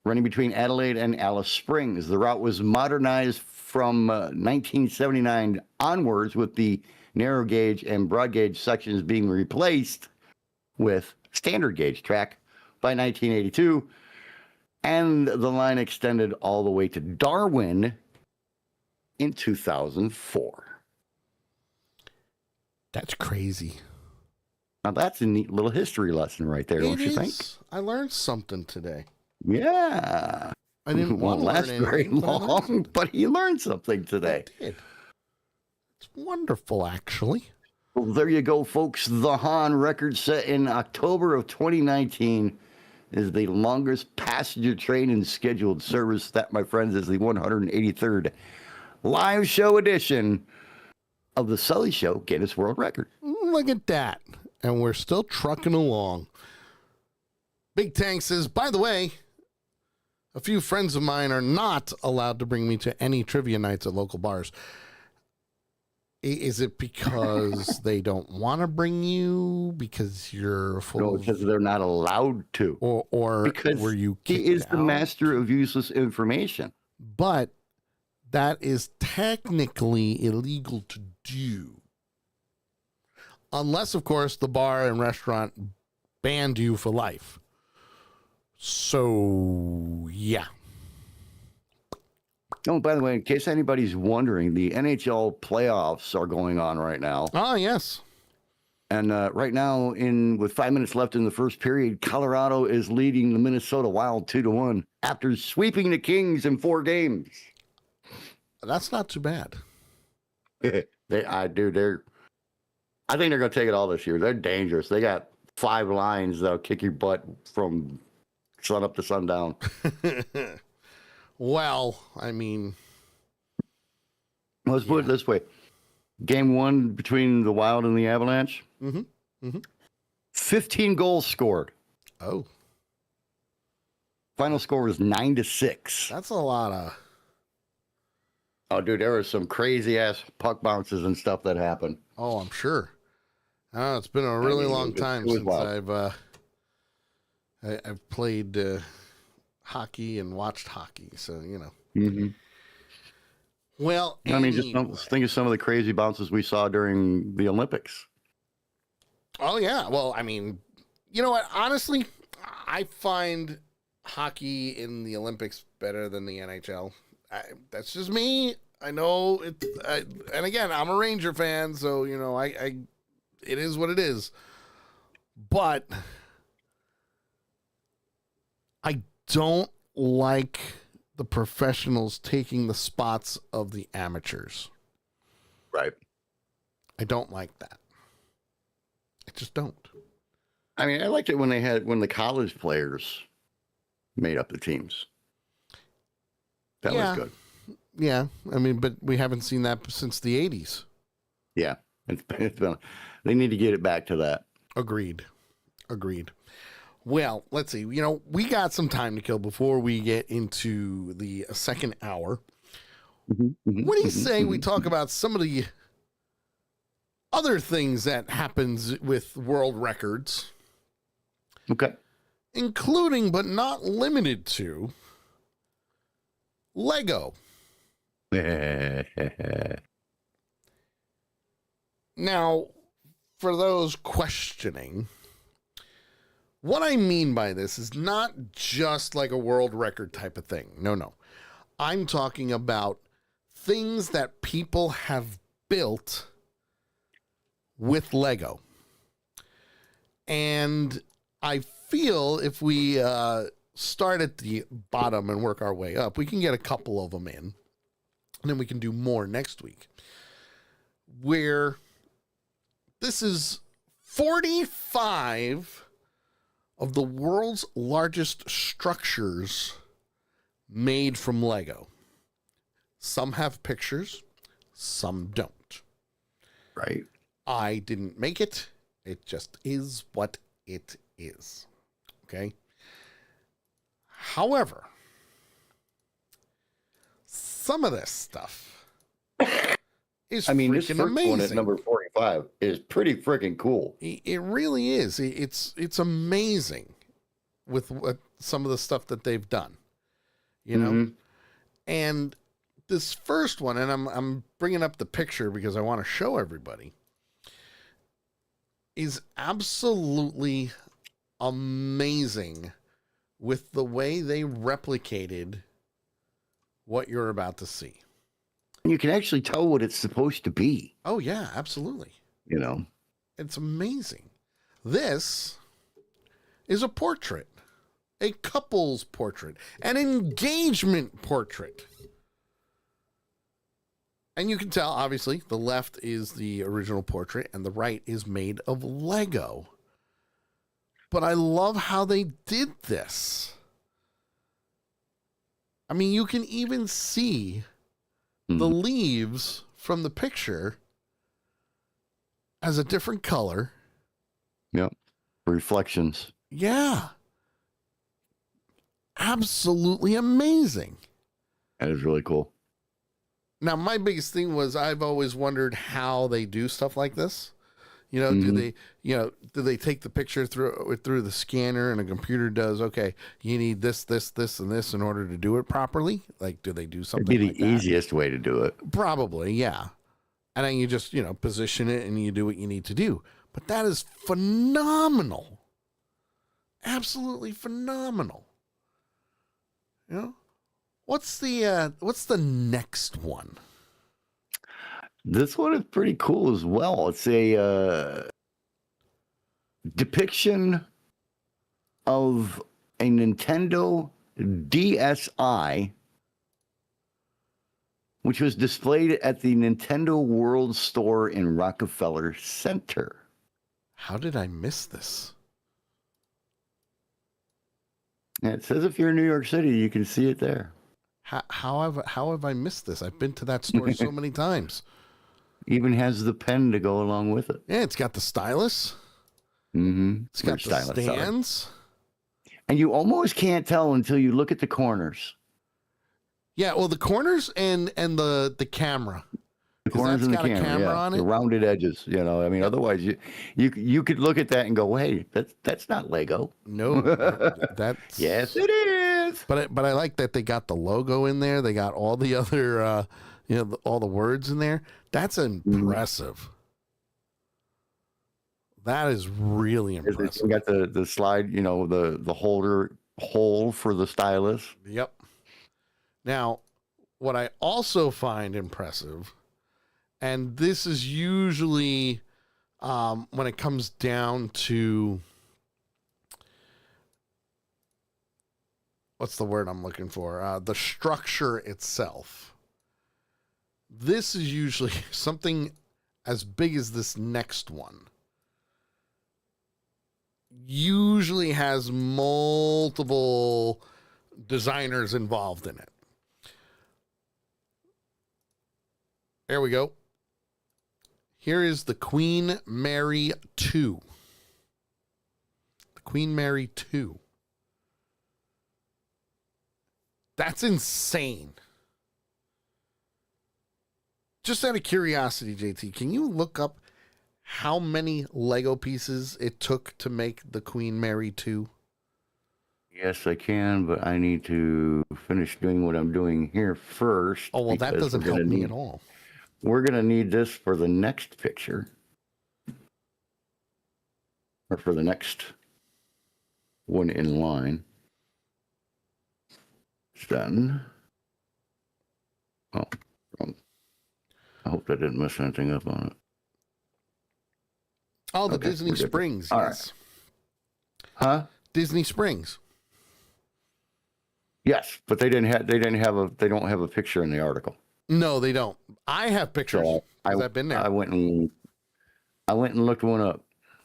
Speaker 2: running between Adelaide and Alice Springs. The route was modernized from 1979 onwards, with the narrow gauge and broad gauge sections being replaced with standard gauge track by 1982. And the line extended all the way to Darwin in 2004.
Speaker 1: That's crazy.
Speaker 2: Now, that's a neat little history lesson right there, don't you think?
Speaker 1: I learned something today.
Speaker 2: Yeah.
Speaker 1: I didn't
Speaker 2: won't last very long, but you learned something today.
Speaker 1: I did. It's wonderful, actually.
Speaker 2: Well, there you go, folks. The Han record set in October of 2019 is the longest passenger train in scheduled service. That, my friends, is the 183rd live show edition of the Sully Show Guinness World Record.
Speaker 1: Look at that. And we're still trucking along. Big Tank says, by the way, a few friends of mine are not allowed to bring me to any trivia nights at local bars. Is it because they don't want to bring you? Because you're full
Speaker 2: No, because they're not allowed to.
Speaker 1: Or
Speaker 2: because
Speaker 1: were you
Speaker 2: he
Speaker 1: kicked
Speaker 2: is the
Speaker 1: out?
Speaker 2: master of useless information.
Speaker 1: But that is technically illegal to do. Unless, of course, the bar and restaurant banned you for life. So, yeah.
Speaker 2: Oh, by the way, in case anybody's wondering, the NHL playoffs are going on right now.
Speaker 1: Oh, yes.
Speaker 2: And right now, with 5 minutes left in the first period, Colorado is leading the Minnesota Wild 2-1 after sweeping the Kings in 4 games.
Speaker 1: That's not too bad.
Speaker 2: I think they're going to take it all this year. They're dangerous. They got 5 lines that'll kick your butt from sun up to sundown.
Speaker 1: Well, I mean,
Speaker 2: Let's put it this way. Game 1 between the Wild and the Avalanche. 15 goals scored.
Speaker 1: Oh.
Speaker 2: Final score was 9-6.
Speaker 1: That's a lot of...
Speaker 2: Oh, dude, there were some crazy-ass puck bounces and stuff that happened.
Speaker 1: Oh, I'm sure. It's been a really long time since I've played hockey and watched hockey, so, you know.
Speaker 2: Mm-hmm.
Speaker 1: Well,
Speaker 2: I mean, just think of some of the crazy bounces we saw during the Olympics.
Speaker 1: Oh, yeah. Well, I mean, you know what? Honestly, I find hockey in the Olympics better than the NHL. That's just me. I know it. And again, I'm a Ranger fan, so, you know, it is what it is. But I don't like the professionals taking the spots of the amateurs.
Speaker 2: Right.
Speaker 1: I don't like that. I just don't.
Speaker 2: I mean, I liked it when the college players made up the teams. That was good.
Speaker 1: Yeah. I mean, but we haven't seen that since the 80s.
Speaker 2: Yeah. It's been, they need to get it back to that.
Speaker 1: Agreed. Well, let's see. You know, we got some time to kill before we get into the second hour. What do you say we talk about some of the other things that happens with world records?
Speaker 2: Okay.
Speaker 1: Including, but not limited to, Lego. Now, for those questioning, what I mean by this is not just like a world record type of thing. No. I'm talking about things that people have built with Lego. And I feel if we start at the bottom and work our way up, we can get a couple of them in. And then we can do more next week. Where this is 45 of the world's largest structures made from Lego. Some have pictures, some don't.
Speaker 2: Right.
Speaker 1: I didn't make it. It just is what it is. Okay? However, some of this stuff is
Speaker 2: this first
Speaker 1: amazing.
Speaker 2: one at number 45 is pretty freaking cool.
Speaker 1: It really is. It's amazing with what some of the stuff that they've done, you know? And this first one, and I'm bringing up the picture because I want to show everybody, is absolutely amazing with the way they replicated what you're about to see.
Speaker 2: You can actually tell what it's supposed to be.
Speaker 1: Oh, yeah, absolutely.
Speaker 2: You know,
Speaker 1: it's amazing. This is a portrait, a couple's portrait, an engagement portrait. And you can tell, obviously, the left is the original portrait and the right is made of Lego. But I love how they did this. I mean, you can even see the leaves from the picture as a different color.
Speaker 2: Yep. Reflections.
Speaker 1: Yeah. Absolutely amazing.
Speaker 2: That is really cool.
Speaker 1: Now, my biggest thing was I've always wondered how they do stuff like this. You know, do they take the picture through the scanner and a computer does, okay, you need this, and this in order to do it properly? Like, do they do something
Speaker 2: It'd be
Speaker 1: like
Speaker 2: the easiest way to do it.
Speaker 1: Probably, yeah. And then you just, position it and you do what you need to do. But that is phenomenal. Absolutely phenomenal. You know? What's the next one?
Speaker 2: This one is pretty cool as well. It's a depiction of a Nintendo DSi which was displayed at the Nintendo World Store in Rockefeller Center.
Speaker 1: How did I miss this?
Speaker 2: And it says if you're in New York City, you can see it there.
Speaker 1: How have I missed this? I've been to that store so many times.
Speaker 2: Even has the pen to go along with it.
Speaker 1: Yeah, it's got the stylus.
Speaker 2: Mm-hmm.
Speaker 1: It's got the stands.
Speaker 2: And you almost can't tell until you look at the corners.
Speaker 1: Yeah, well, the corners and the camera.
Speaker 2: The corners and the camera
Speaker 1: on it.
Speaker 2: The rounded edges, you know. I mean, otherwise you could look at that and go, "Hey, that's not Lego."
Speaker 1: No, that's
Speaker 2: yes, it is.
Speaker 1: But I like that they got the logo in there. They got all the other, all the words in there. That's impressive. That is really impressive.
Speaker 2: We got the slide, the hole for the stylus.
Speaker 1: Yep. Now, what I also find impressive, and this is usually when it comes down to, what's the word I'm looking for? The structure itself. This is usually something as big as this next one. Usually has multiple designers involved in it. There we go. Here is the Queen Mary 2. The Queen Mary 2. That's insane. Just out of curiosity, JT, can you look up how many Lego pieces it took to make the Queen Mary 2?
Speaker 2: Yes, I can, but I need to finish doing what I'm doing here first.
Speaker 1: Oh, well, that doesn't help me at all.
Speaker 2: We're going to need this for the next picture. Or for the next one in line. It's done. Oh, I hope I didn't mess anything up on it.
Speaker 1: Oh, the Disney Springs.
Speaker 2: All
Speaker 1: yes.
Speaker 2: Right. Huh?
Speaker 1: Disney Springs.
Speaker 2: Yes, but they don't have a picture in the article.
Speaker 1: No, they don't. I have pictures.
Speaker 2: So
Speaker 1: I've been there.
Speaker 2: I went and looked one up.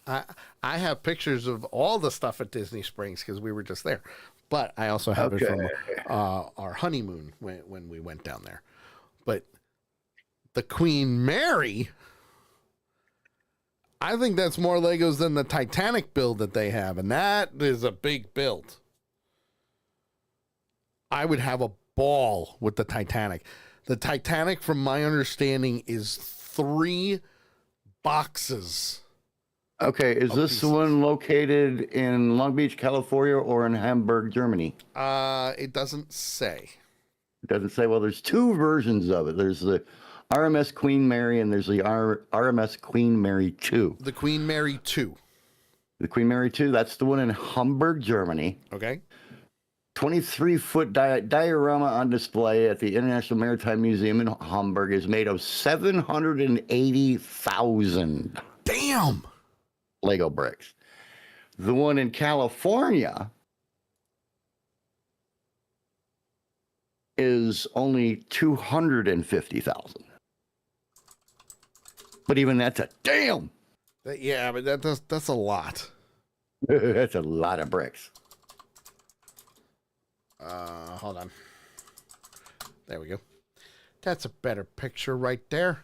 Speaker 1: I have pictures of all the stuff at Disney Springs because we were just there. But I also have it from our honeymoon when we went down there. But the Queen Mary, I think that's more Legos than the Titanic build that they have. And that is a big build. I would have a ball with the Titanic. The Titanic, from my understanding, is 3 boxes.
Speaker 2: Okay, is this the one located in Long Beach, California, or in Hamburg, Germany?
Speaker 1: It doesn't say.
Speaker 2: It doesn't say. Well, there's 2 versions of it. There's the RMS Queen Mary, and there's the RMS Queen Mary 2.
Speaker 1: The Queen Mary 2.
Speaker 2: The Queen Mary 2, that's the one in Hamburg, Germany.
Speaker 1: Okay.
Speaker 2: 23-foot diorama on display at the International Maritime Museum in Hamburg is made of 780,000
Speaker 1: damn
Speaker 2: Lego bricks. The one in California is only 250,000. But even that's a damn.
Speaker 1: Yeah, but that's a lot.
Speaker 2: That's a lot of bricks.
Speaker 1: Hold on. There we go. That's a better picture right there.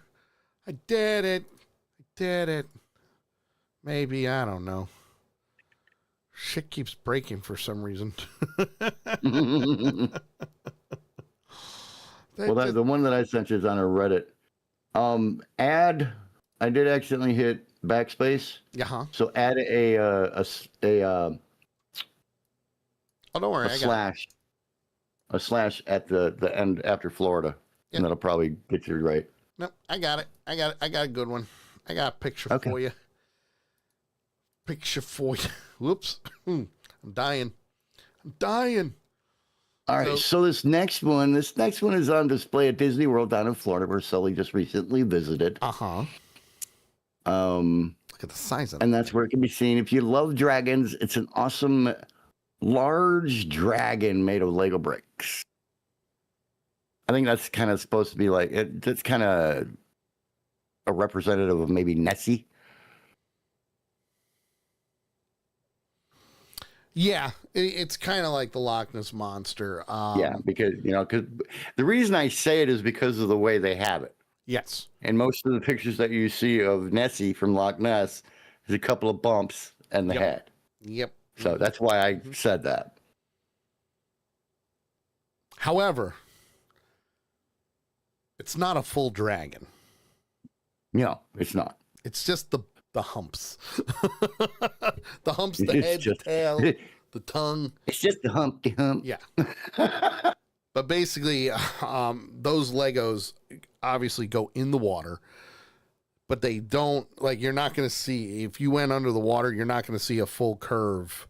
Speaker 1: I did it. Maybe, I don't know. Shit keeps breaking for some reason.
Speaker 2: The one that I sent you is on a Reddit. I did accidentally hit backspace.
Speaker 1: Uh-huh.
Speaker 2: So add a
Speaker 1: Oh, don't worry.
Speaker 2: A slash at the end after Florida.
Speaker 1: Yep.
Speaker 2: And that'll probably get you right.
Speaker 1: Nope, I got it. I got a good one. I got a picture for you. Whoops. I'm dying.
Speaker 2: All right, so this next one is on display at Disney World down in Florida, where Sully just recently visited.
Speaker 1: Uh-huh. Look at the size of it.
Speaker 2: And that's where it can be seen. If you love dragons, it's an awesome large dragon made of Lego bricks. I think that's kind of supposed to be like that's kind of a representative of maybe Nessie.
Speaker 1: Yeah, it's kind of like the Loch Ness monster.
Speaker 2: Yeah, because the reason I say it is because of the way they have it.
Speaker 1: Yes.
Speaker 2: And most of the pictures that you see of Nessie from Loch Ness is a couple of bumps and the head.
Speaker 1: Yep.
Speaker 2: So that's why I said that.
Speaker 1: However, it's not a full dragon.
Speaker 2: No, it's not.
Speaker 1: It's just the humps. The humps, the
Speaker 2: It's
Speaker 1: head,
Speaker 2: just-
Speaker 1: the tail, the tongue.
Speaker 2: It's just the Humpty Hump.
Speaker 1: Yeah. But basically, those Legos obviously go in the water, but they don't, like, you're not going to see, if you went under the water, you're not going to see a full curve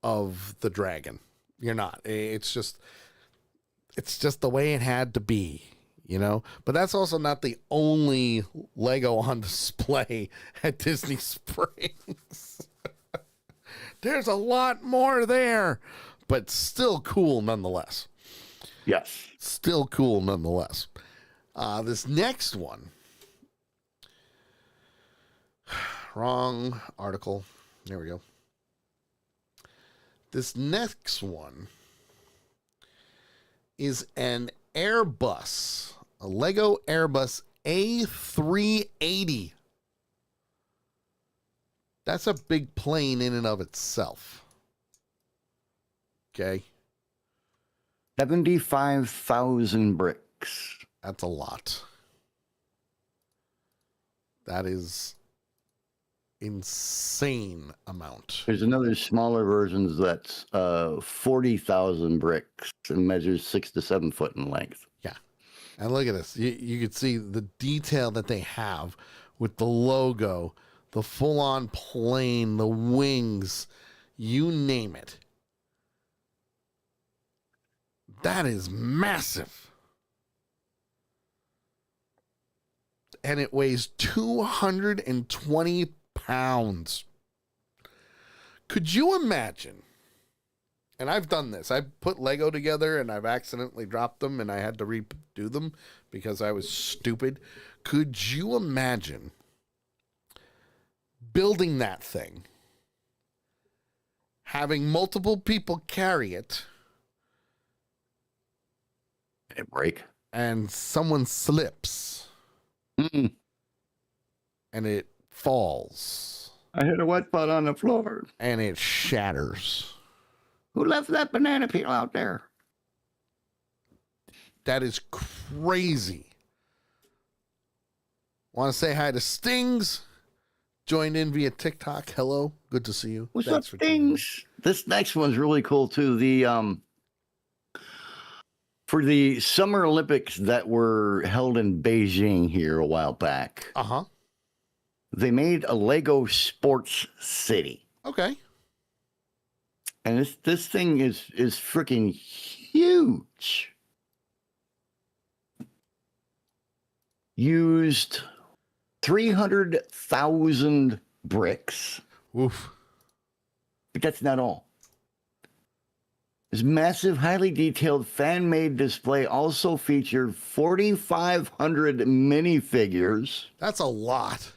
Speaker 1: of the dragon. You're not. It's just the way it had to be, you know? But that's also not the only Lego on display at Disney Springs. There's a lot more there, but still cool nonetheless.
Speaker 2: Yes.
Speaker 1: Still cool nonetheless. This next one. Wrong article. There we go. This next one is an Airbus, a Lego Airbus A380. That's a big plane in and of itself. Okay.
Speaker 2: 75,000 bricks.
Speaker 1: That's a lot. That is insane amount.
Speaker 2: There's another smaller version that's 40,000 bricks and measures 6 to 7 foot in length.
Speaker 1: Yeah. And look at this. You can see the detail that they have with the logo, the full-on plane, the wings, you name it. That is massive. And it weighs 220 pounds. Could you imagine? And I've done this. I've put Lego together and I've accidentally dropped them and I had to redo them because I was stupid. Could you imagine building that thing, having multiple people carry it,
Speaker 2: It break.
Speaker 1: and someone slips
Speaker 2: Mm-mm.
Speaker 1: and it falls
Speaker 2: I hit a wet spot on the floor.
Speaker 1: and it shatters?
Speaker 2: Who left that banana peel out there?
Speaker 1: That is crazy. Want to say hi to Stings? Joined in via TikTok. Hello. Good to see you.
Speaker 2: What's
Speaker 1: Thanks
Speaker 2: up,
Speaker 1: for tuning in.
Speaker 2: things? This next one's really cool too. The for the Summer Olympics that were held in Beijing here a while back,
Speaker 1: Uh-huh.
Speaker 2: they made a Lego sports city.
Speaker 1: Okay.
Speaker 2: And this thing is freaking huge. Used 300,000 bricks,
Speaker 1: Oof.
Speaker 2: but that's not all. This massive, highly detailed fan-made display also featured 4,500 minifigures
Speaker 1: That's a lot.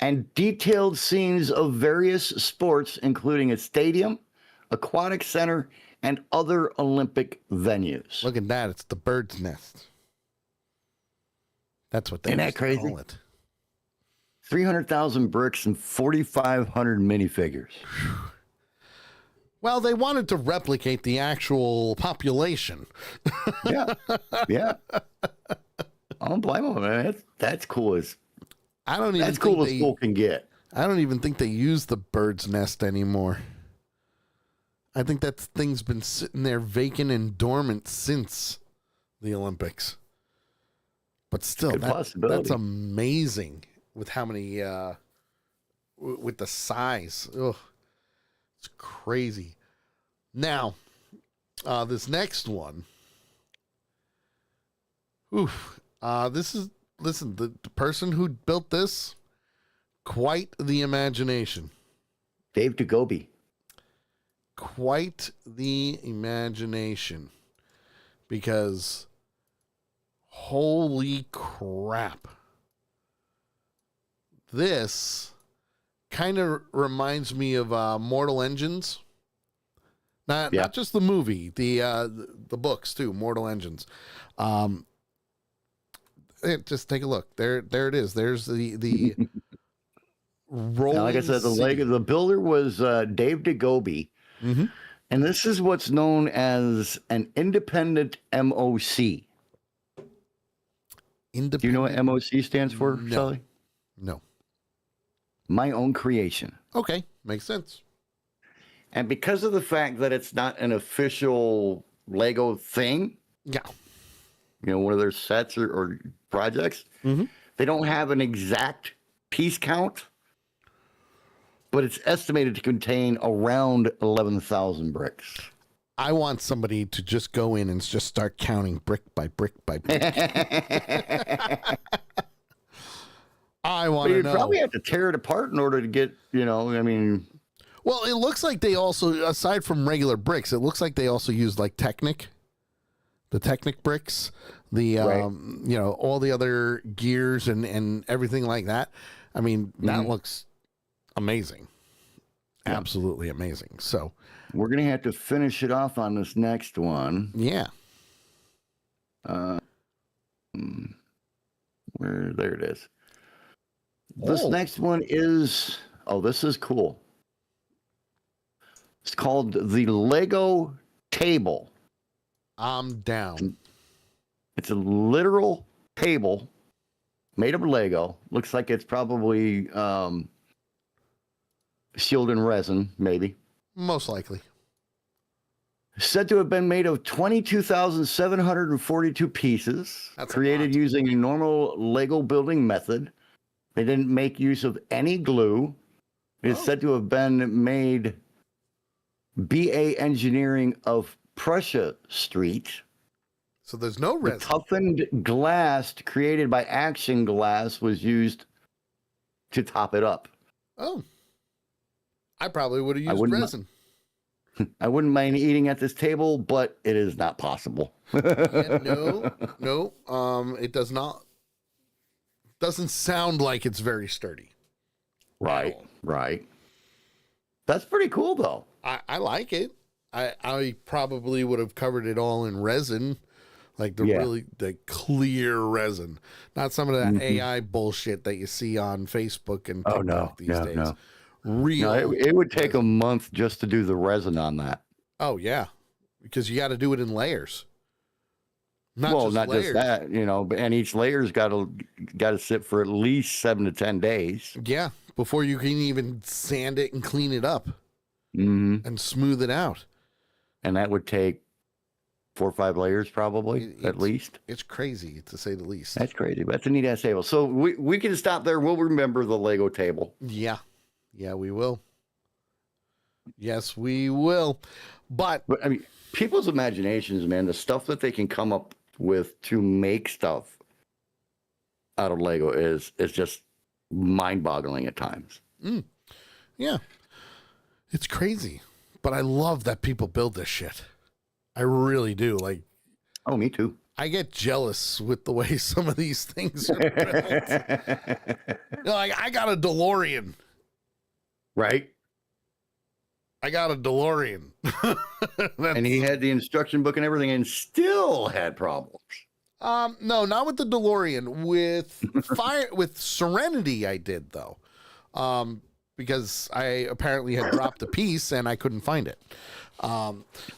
Speaker 2: and detailed scenes of various sports, including a stadium, aquatic center, and other Olympic venues.
Speaker 1: Look at that. It's the bird's nest. That's what they
Speaker 2: Isn't that
Speaker 1: used to
Speaker 2: crazy?
Speaker 1: call it.
Speaker 2: 300,000 bricks and 4,500 minifigures.
Speaker 1: Well, they wanted to replicate the actual population.
Speaker 2: Yeah. Yeah. I don't blame them, man. That's cool as
Speaker 1: I don't even
Speaker 2: that's
Speaker 1: think
Speaker 2: cool as cool can get.
Speaker 1: I don't even think they use the bird's nest anymore. I think that thing's been sitting there vacant and dormant since the Olympics. But still,
Speaker 2: Good possibility.
Speaker 1: that's amazing with how many, with the size. Ugh, it's crazy. Now, this next one. Oof. Listen, the person who built this, quite the imagination.
Speaker 2: Dave Jacoby.
Speaker 1: Quite the imagination. because holy crap. This kind of reminds me of Mortal Engines. Not just the movie, the books too, Mortal Engines. Just take a look. There it is. There's the rolling.
Speaker 2: Now, like I said, the builder was Dave DeGoby.
Speaker 1: Mm-hmm.
Speaker 2: And this is what's known as an independent MOC. Do you know what MOC stands for,
Speaker 1: No.
Speaker 2: Sully?
Speaker 1: No.
Speaker 2: My own creation.
Speaker 1: Okay, makes sense.
Speaker 2: And because of the fact that it's not an official Lego thing,
Speaker 1: Yeah.
Speaker 2: one of their sets or projects,
Speaker 1: Mm-hmm.
Speaker 2: they don't have an exact piece count, but it's estimated to contain around 11,000 bricks.
Speaker 1: I want somebody to just go in and just start counting brick by brick by brick. I want to
Speaker 2: You'd
Speaker 1: know.
Speaker 2: probably have to tear it apart in order to get, Well,
Speaker 1: it looks like they also, aside from regular bricks, it looks like they also use like the Technic bricks, the
Speaker 2: Right.
Speaker 1: All the other gears and everything like that. I mean, that looks amazing.
Speaker 2: Yeah.
Speaker 1: Absolutely amazing. So
Speaker 2: we're going to have to finish it off on this next one.
Speaker 1: yeah.
Speaker 2: There it is. This
Speaker 1: Oh.
Speaker 2: next one is, this is cool. It's called the Lego table.
Speaker 1: I'm down.
Speaker 2: It's a literal table made of Lego. Looks like it's probably sealed in resin, maybe.
Speaker 1: Most likely.
Speaker 2: Said to have been made of 22,742 pieces,
Speaker 1: That's a
Speaker 2: created
Speaker 1: lot.
Speaker 2: using a normal Lego building method. They didn't make use of any glue. It's
Speaker 1: Oh.
Speaker 2: said to have been made BA Engineering of Prussia Street.
Speaker 1: So there's no
Speaker 2: The
Speaker 1: resin.
Speaker 2: toughened glass created by Action Glass was used to top it up.
Speaker 1: Oh. I probably would have used
Speaker 2: wouldn't mi-
Speaker 1: resin.
Speaker 2: I wouldn't mind eating at this table, but it is not possible.
Speaker 1: Yeah, no. It does not. Doesn't sound like it's very sturdy.
Speaker 2: Right, right. That's pretty cool, though.
Speaker 1: I like it. I probably would have covered it all in resin, like the clear resin, not some of that AI bullshit that you see on Facebook and TikTok these days.
Speaker 2: No.
Speaker 1: Real.
Speaker 2: No, it would take a month just to do the resin on that.
Speaker 1: Oh yeah, because you got to do it in layers.
Speaker 2: Not just
Speaker 1: layers.
Speaker 2: that, and each layer's got to sit for at least 7 to 10 days.
Speaker 1: Yeah, before you can even sand it and clean it up and smooth it out.
Speaker 2: And that would take 4 or 5 layers, probably, at least.
Speaker 1: It's crazy, to say the least.
Speaker 2: That's crazy. But that's a neat ass table. So we can stop there. We'll remember the Lego table.
Speaker 1: Yeah, we will. Yes, we will. But
Speaker 2: I mean, people's imaginations, man, the stuff that they can come up with to make stuff out of Lego is just mind-boggling at times.
Speaker 1: yeah, it's crazy. But I love that people build this shit. I really do. Like,
Speaker 2: Oh, me too.
Speaker 1: I get jealous with the way some of these things are built. Like, I got a DeLorean.
Speaker 2: Right?
Speaker 1: I got a DeLorean.
Speaker 2: And he had the instruction book and everything and still had problems.
Speaker 1: No, not with the DeLorean. With Serenity, I did though, because I apparently had dropped a piece and I couldn't find it.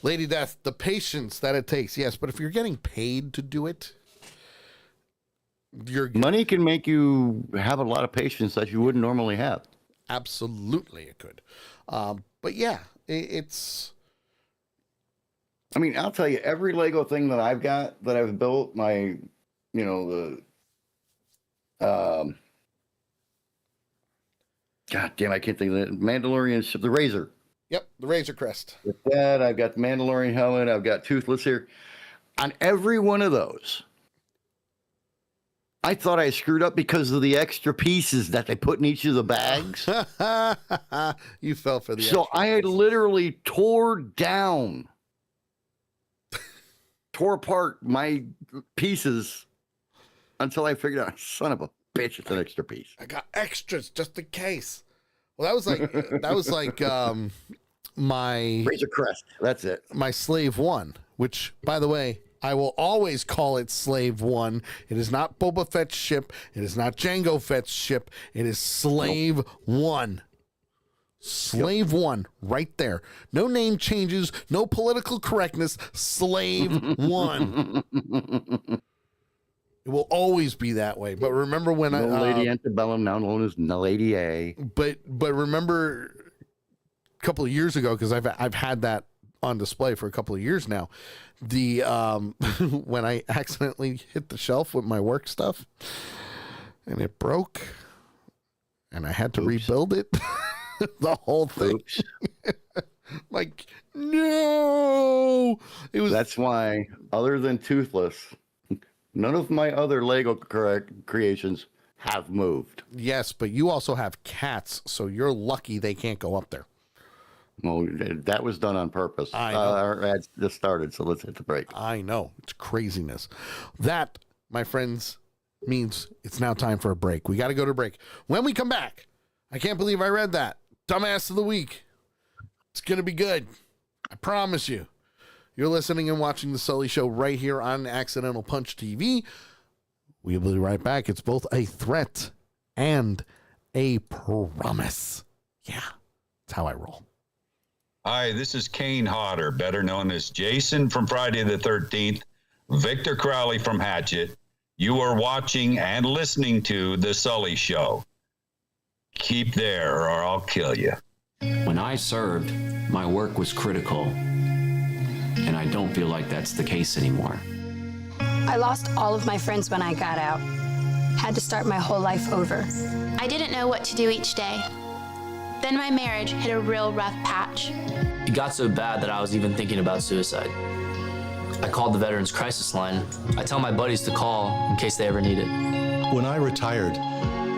Speaker 1: Lady Death, the patience that it takes, yes, but if you're getting paid to do it,
Speaker 2: Money can make you have a lot of patience that you wouldn't normally have.
Speaker 1: Absolutely, it could. But yeah, it's.
Speaker 2: I mean, I'll tell you, every Lego thing that I've got that I've built, God damn, I can't think of it. Mandalorian ship, the Razor.
Speaker 1: Yep, the Razor Crest.
Speaker 2: With that, I've got the Mandalorian helmet. I've got Toothless here. On every one of those, I thought I screwed up because of the extra pieces that they put in each of the bags.
Speaker 1: You fell for the.
Speaker 2: So I had literally tore down tore apart my pieces until I figured out, son of a bitch, it's an extra piece.
Speaker 1: I got extras just in case. Well, that was like my
Speaker 2: Razor Crest. That's it.
Speaker 1: My Slave One, which, by the way, I will always call it Slave One. It is not Boba Fett's ship. It is not Jango Fett's ship. It is Slave One. Slave One, right there. No name changes, no political correctness. Slave One. It will always be that way. But remember when
Speaker 2: Lady Antebellum, now known as Lady A.
Speaker 1: But remember a couple of years ago, because I've had that on display for a couple of years now. The when I accidentally hit the shelf with my work stuff, and it broke, and I had to rebuild it. The whole thing. Like, no. It was.
Speaker 2: That's why, other than Toothless, none of my other Lego creations have moved.
Speaker 1: Yes, but you also have cats, so you're lucky they can't go up there.
Speaker 2: Well, that was done on purpose.
Speaker 1: I know.
Speaker 2: Our ad just started, so let's hit the break.
Speaker 1: I know. It's craziness. That, my friends, means it's now time for a break. We got to go to break. When we come back, I can't believe I read that. Dumbass of the week. It's going to be good. I promise you. You're listening and watching The Sully Show right here on Accidental Punch TV. We'll be right back. It's both a threat and a promise. Yeah, that's how I roll.
Speaker 3: Hi, this is Kane Hodder, better known as Jason from Friday the 13th, Victor Crowley from Hatchet. You are watching and listening to The Sully Show. Keep there or I'll kill you.
Speaker 4: When I served, my work was critical, and I don't feel like that's the case anymore.
Speaker 5: I lost all of my friends when I got out. Had to start my whole life over.
Speaker 6: I didn't know what to do each day. Then my marriage hit a real rough patch.
Speaker 7: It got so bad that I was even thinking about suicide. I called the Veterans Crisis Line. I tell my buddies to call in case they ever need it.
Speaker 8: When I retired,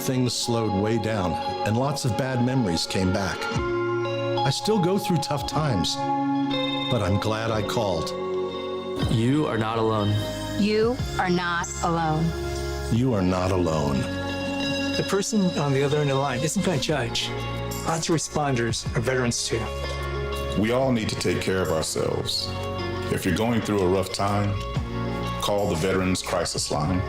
Speaker 8: things slowed way down and lots of bad memories came back. I still go through tough times, but I'm glad I called.
Speaker 7: You are not alone.
Speaker 5: You are not alone.
Speaker 8: You are not alone.
Speaker 9: The person on the other end of the line isn't going to judge. Lots of responders are veterans too.
Speaker 10: We all need to take care of ourselves. If you're going through a rough time, call the Veterans Crisis Line.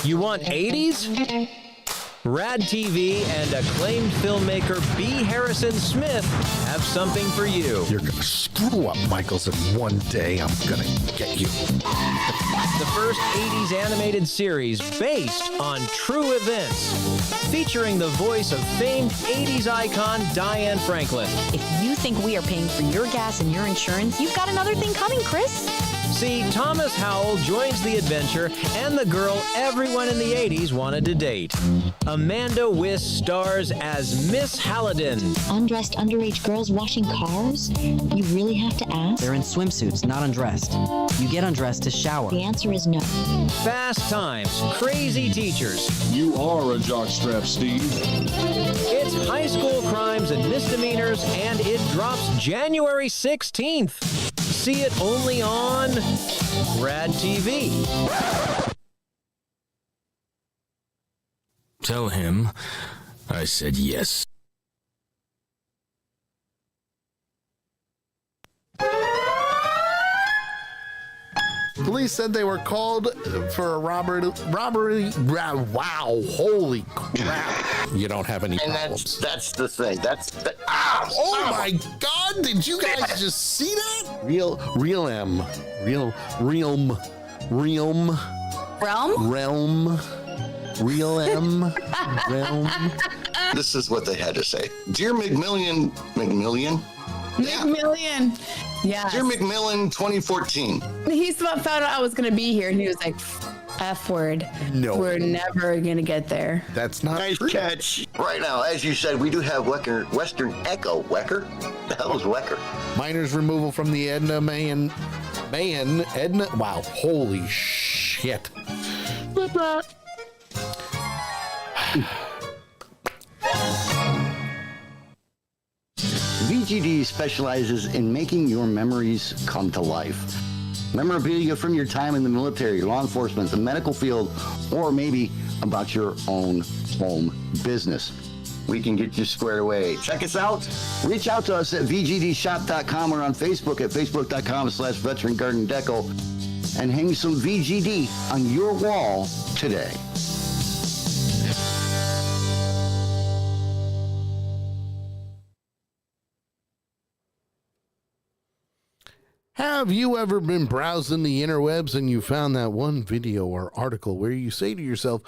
Speaker 11: You want 80s? Rad TV and acclaimed filmmaker B. Harrison Smith have something for you.
Speaker 1: You're going to screw up Michaels, and one day I'm going to get you.
Speaker 11: The first 80s animated series based on true events, featuring the voice of famed 80s icon Diane Franklin.
Speaker 12: If you think we are paying for your gas and your insurance, you've got another thing coming, Chris.
Speaker 11: See, Thomas Howell joins the adventure and the girl everyone in the 80s wanted to date. Amanda Wiss stars as Miss Hallidan.
Speaker 13: Undressed underage girls washing cars? You really have to ask?
Speaker 14: They're in swimsuits, not undressed. You get undressed to shower.
Speaker 13: The answer is no.
Speaker 11: Fast Times, Crazy Teachers.
Speaker 15: You are a jockstrap, Steve.
Speaker 11: It's high school crimes and misdemeanors, and it drops January 16th. See it only on Rad TV.
Speaker 16: Tell him I said yes.
Speaker 1: Police said they were called for a robbery. Wow, holy crap. You don't have any
Speaker 2: and
Speaker 1: problems.
Speaker 2: That's the thing. That's the...
Speaker 1: Oh my God, did you guys just see that? Realm.
Speaker 17: This is what they had to say. Dear McMillian.
Speaker 18: Yeah.
Speaker 17: Dear McMillan 2014.
Speaker 18: He found out I was going to be here, and he was like, F word.
Speaker 1: No.
Speaker 18: We're never going to get there.
Speaker 1: That's not
Speaker 2: Nice
Speaker 1: true.
Speaker 2: catch.
Speaker 17: Right now, as you said, we do have Western Echo. Wecker? The hell is Wecker?
Speaker 1: Miners removal from the Edna Mayan. Edna. Wow. Holy shit.
Speaker 2: VGD specializes in making your memories come to life. Memorabilia from your time in the military, law enforcement, the medical field, or maybe about your own home business. We can get you squared away. Check us out. Reach out to us at VGDshop.com or on Facebook at Facebook.com/Veteran Garden Deco and hang some VGD on your wall today.
Speaker 1: Have you ever been browsing the interwebs and you found that one video or article where you say to yourself,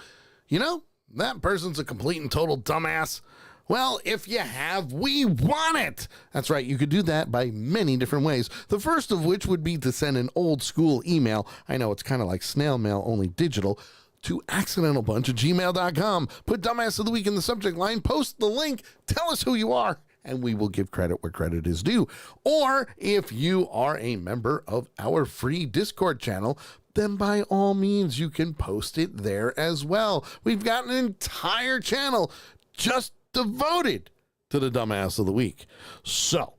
Speaker 1: you know, that person's a complete and total dumbass? Well, if you have, we want it. That's right. You could do that by many different ways. The first of which would be to send an old school email. I know it's kind of like snail mail, only digital, to accidentalbunch@gmail.com. Put dumbass of the week in the subject line, post the link, tell us who you are, and we will give credit where credit is due. Or if you are a member of our free Discord channel, then by all means, you can post it there as well. We've got an entire channel just devoted to the dumbass of the week. So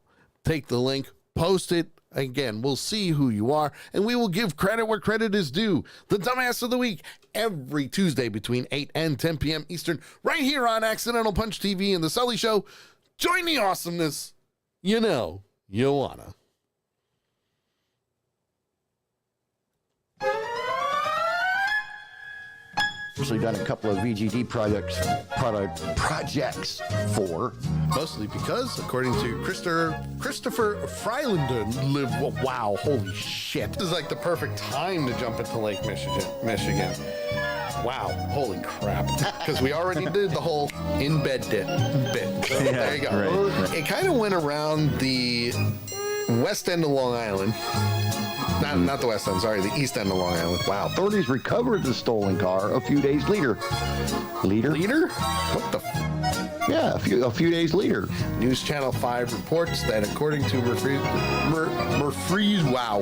Speaker 1: take the link, post it. Again, we'll see who you are, and we will give credit where credit is due. The dumbass of the week, every Tuesday between 8 and 10 p.m. Eastern, right here on Accidental Punch TV and The Sully Show. Join the awesomeness. You know you wanna.
Speaker 2: Actually done a couple of VGD projects for.
Speaker 1: Mostly because, according to Christopher Freilander, wow, holy shit. This is like the perfect time to jump into Lake Michigan. Wow, holy crap. Because we already did the whole in bed bit. So there you go. Right. It kind of went around the west end of Long Island. Not the west end, sorry, the east end of Long Island. Wow.
Speaker 2: Authorities recovered the stolen car a few days later.
Speaker 1: Leader? What the?
Speaker 2: Yeah, a few days later.
Speaker 1: News Channel 5 reports that according to Murphy's, wow,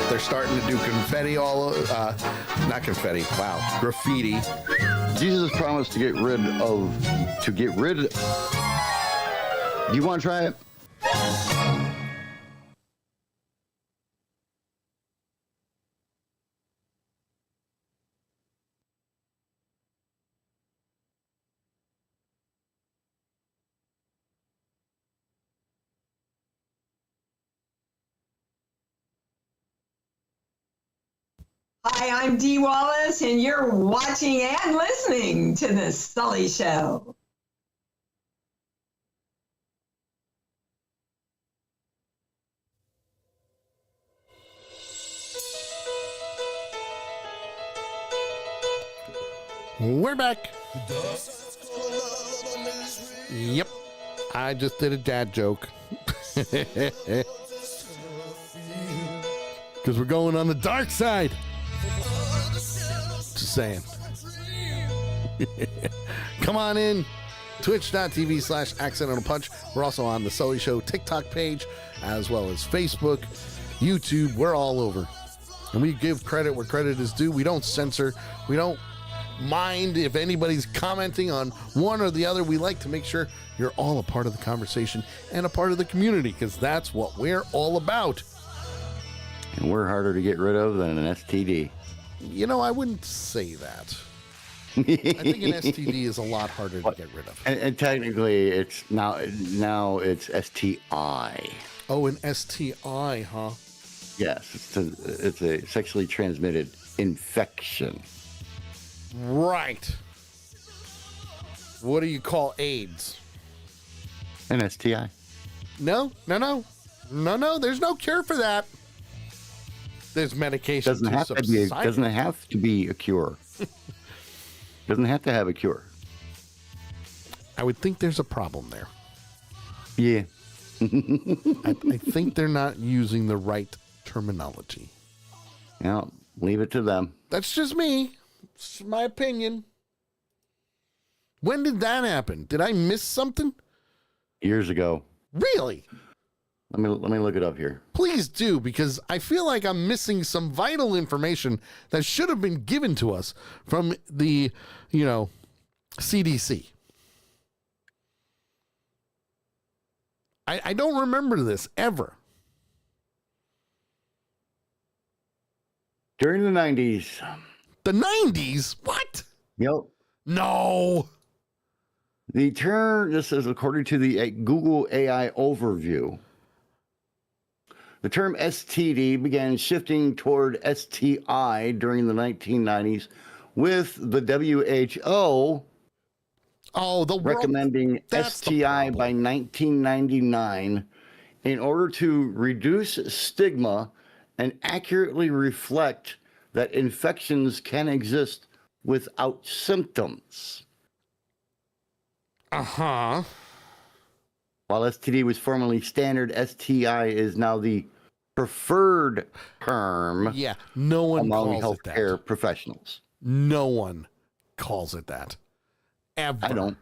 Speaker 1: they're starting to do confetti all over, not confetti, wow, graffiti.
Speaker 2: Jesus promised to get rid of, do you want to try it?
Speaker 19: Hi, I'm Dee Wallace, and you're watching and listening to The Sully Show.
Speaker 1: We're back. Yep, I just did a dad joke. Because we're going on the dark side. Just saying. Come on in. Twitch.tv/Accidental Punch. We're also on the Sully Show TikTok page, as well as Facebook, YouTube. We're all over. And we give credit where credit is due. We don't censor. We don't mind if anybody's commenting on one or the other. We like to make sure you're all a part of the conversation and a part of the community, because that's what we're all about.
Speaker 2: And we're harder to get rid of than an STD.
Speaker 1: You know, I wouldn't say that. I think an STD is a lot harder to get rid of.
Speaker 2: And technically, it's now it's STI.
Speaker 1: Oh, an STI, huh?
Speaker 2: Yes, it's a sexually transmitted infection.
Speaker 1: Right. What do you call AIDS?
Speaker 2: An STI.
Speaker 1: No. There's no cure for that. There's medication.
Speaker 2: Doesn't have to be a cure. Doesn't have to have a cure.
Speaker 1: I would think there's a problem there.
Speaker 2: Yeah.
Speaker 1: I think they're not using the right terminology.
Speaker 2: Now, Leave it to them.
Speaker 1: That's just me. It's my opinion. When did that happen? Did I miss something?
Speaker 2: Years ago.
Speaker 1: Really?
Speaker 2: Let me look it up here.
Speaker 1: Please do, because I feel like I'm missing some vital information that should have been given to us from the, CDC. I don't remember this ever.
Speaker 2: During the 90s.
Speaker 1: The 90s? What?
Speaker 2: Yep.
Speaker 1: No.
Speaker 2: The term, this is according to the Google AI overview. The term STD began shifting toward STI during the 1990s, with the WHO recommending STI by 1999 in order to reduce stigma and accurately reflect that infections can exist without symptoms.
Speaker 1: Uh-huh.
Speaker 2: While STD was formerly standard, STI is now the preferred term.
Speaker 1: Yeah, no one
Speaker 2: among
Speaker 1: calls it
Speaker 2: healthcare
Speaker 1: that.
Speaker 2: professionals.
Speaker 1: No one calls it that. Ever.
Speaker 2: I don't.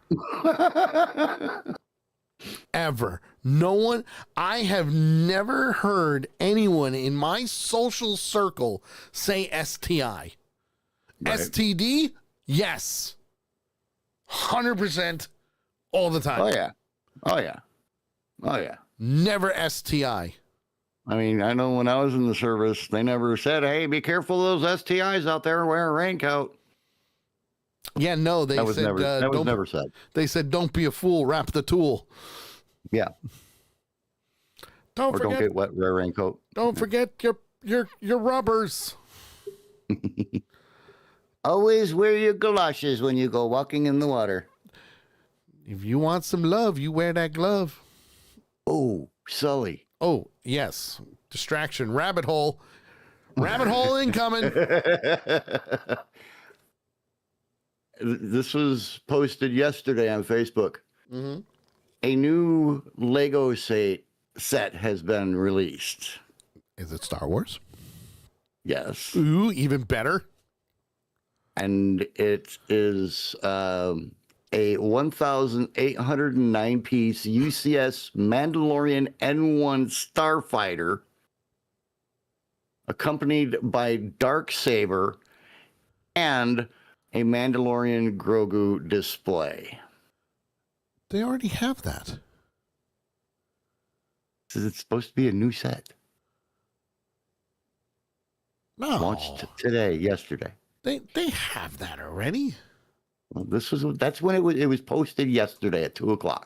Speaker 1: Ever. No one. I have never heard anyone in my social circle say STI.
Speaker 2: Right.
Speaker 1: STD? Yes. 100% all the time.
Speaker 2: Oh, yeah. Oh, yeah. Oh, yeah.
Speaker 1: Never STI.
Speaker 2: I mean, I know when I was in the service, they never said, hey, be careful of those STIs out there, wear a raincoat.
Speaker 1: Yeah, no, they
Speaker 2: that was
Speaker 1: said
Speaker 2: never, that was never said.
Speaker 1: They said, don't be a fool, wrap the tool.
Speaker 2: Yeah. Don't get wet, wear a raincoat.
Speaker 1: Don't forget your rubbers.
Speaker 2: Always wear your galoshes when you go walking in the water.
Speaker 1: If you want some love, you wear that glove.
Speaker 2: Oh, Sully.
Speaker 1: Oh, yes. Distraction. Rabbit hole. Rabbit hole incoming.
Speaker 2: This was posted yesterday on Facebook.
Speaker 1: Mm-hmm.
Speaker 2: A new Lego set has been released.
Speaker 1: Is it Star Wars?
Speaker 2: Yes.
Speaker 1: Ooh, even better.
Speaker 2: And it is a 1,809 piece UCS Mandalorian N1 Starfighter, accompanied by Darksaber and a Mandalorian Grogu display.
Speaker 1: They already have that.
Speaker 2: It's supposed to be a new set.
Speaker 1: No.
Speaker 2: Launched yesterday.
Speaker 1: They have that already.
Speaker 2: Well, that's when it was posted yesterday at 2:00.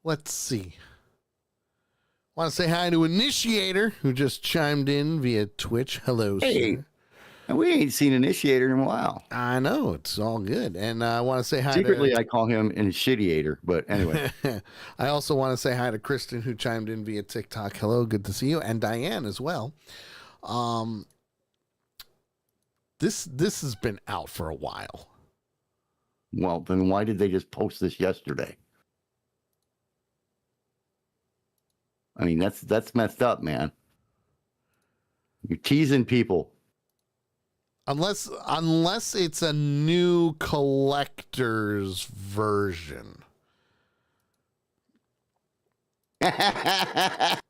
Speaker 1: Let's see. Want to say hi to Initiator, who just chimed in via Twitch. Hello,
Speaker 2: hey,
Speaker 1: sir.
Speaker 2: We ain't seen Initiator in a while.
Speaker 1: I know, it's all good. And I want to say hi
Speaker 2: Secretly, I call him Initiator, but anyway.
Speaker 1: I also want to say hi to Kristen, who chimed in via TikTok. Hello, good to see you. And Diane as well. This has been out for a while.
Speaker 2: Well, then why did they just post this yesterday? I mean, that's messed up, man. You're teasing people.
Speaker 1: Unless it's a new collector's version.
Speaker 2: That's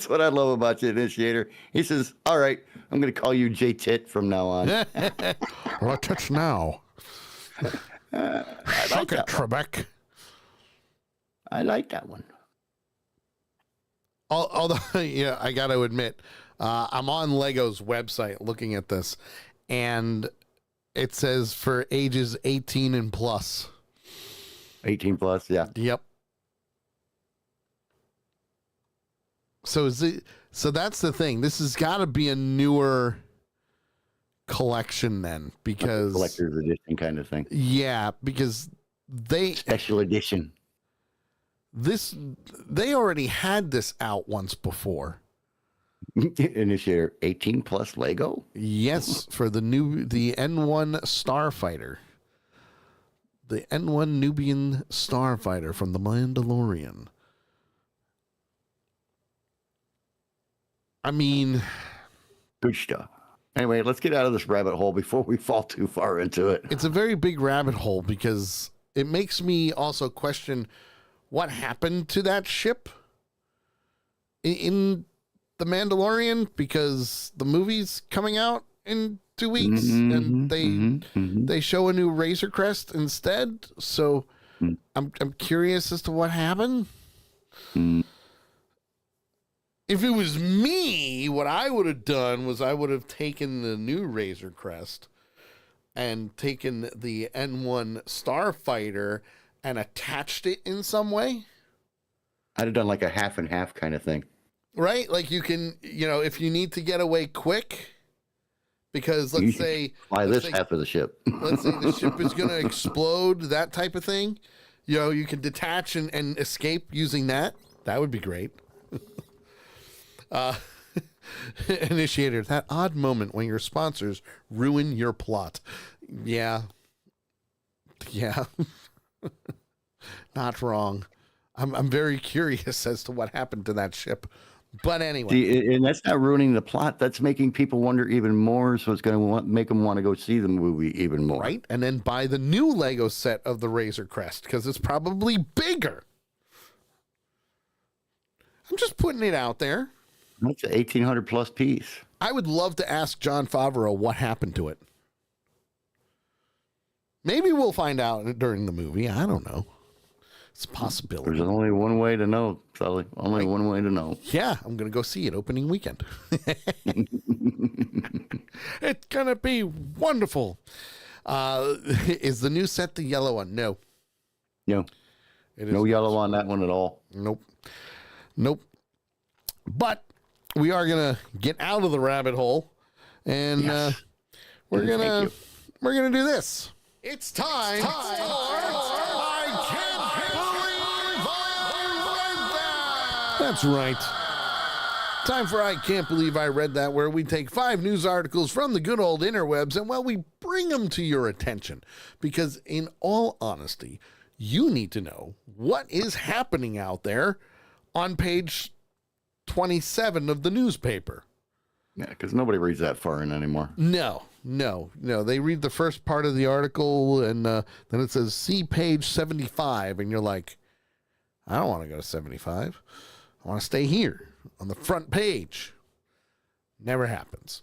Speaker 2: what I love about you, Initiator. He says, all right, I'm going to call you J-Tit from now on.
Speaker 1: Well, tits now.
Speaker 2: I
Speaker 1: Suck it, Trebek.
Speaker 2: I like that one.
Speaker 1: Although, yeah, I got to admit, I'm on Lego's website looking at this, and it says for ages 18 and plus.
Speaker 2: 18 plus, yeah.
Speaker 1: Yep. So that's the thing. This has got to be a newer collection then, because
Speaker 2: like a collector's edition kind of thing.
Speaker 1: Yeah, because
Speaker 2: special edition.
Speaker 1: They already had this out once before.
Speaker 2: Initiator 18 plus Lego?
Speaker 1: Yes, for the N1 Starfighter. The N1 Nubian Starfighter from The Mandalorian. I mean,
Speaker 2: good stuff. Anyway, let's get out of this rabbit hole before we fall too far into it.
Speaker 1: It's a very big rabbit hole because it makes me also question what happened to that ship in The Mandalorian, because the movie's coming out in 2 weeks and they show a new Razor Crest instead. So I'm curious as to what happened. If it was me, what I would have done was I would have taken the new Razor Crest and taken the N1 Starfighter and attached it in some way.
Speaker 2: I'd have done like a half and half kind of thing.
Speaker 1: Right? Like you can, if you need to get away quick, because let's say
Speaker 2: half of the ship.
Speaker 1: Let's say the ship is going to explode, that type of thing. You can detach and escape using that. That would be great. Initiator, that odd moment when your sponsors ruin your plot. Yeah. Not wrong. I'm very curious as to what happened to that ship. But anyway.
Speaker 2: See, and that's not ruining the plot. That's making people wonder even more. So it's going to make them want to go see the movie even more.
Speaker 1: Right. And then buy the new Lego set of the Razor Crest because it's probably bigger. I'm just putting it out there.
Speaker 2: That's an 1,800 plus piece.
Speaker 1: I would love to ask Jon Favreau what happened to it. Maybe we'll find out during the movie. I don't know. It's a possibility.
Speaker 2: There's only one way to know, Sully. Only one way to know.
Speaker 1: Yeah, I'm going to go see it opening weekend. It's going to be wonderful. Is the new set the yellow one? No.
Speaker 2: No. No yellow on that one at all.
Speaker 1: Nope. But we are going to get out of the rabbit hole, and we're going to do this. It's time for I Can't Believe I Read That. That's right. Time for I Can't Believe I Read That, where we take 5 news articles from the good old interwebs and, we bring them to your attention. Because in all honesty, you need to know what is happening out there on page 27 of the newspaper.
Speaker 2: Yeah, because nobody reads that far in anymore.
Speaker 1: No. They read the first part of the article, and then it says, see page 75, and you're like, I don't want to go to 75. I want to stay here on the front page. Never happens.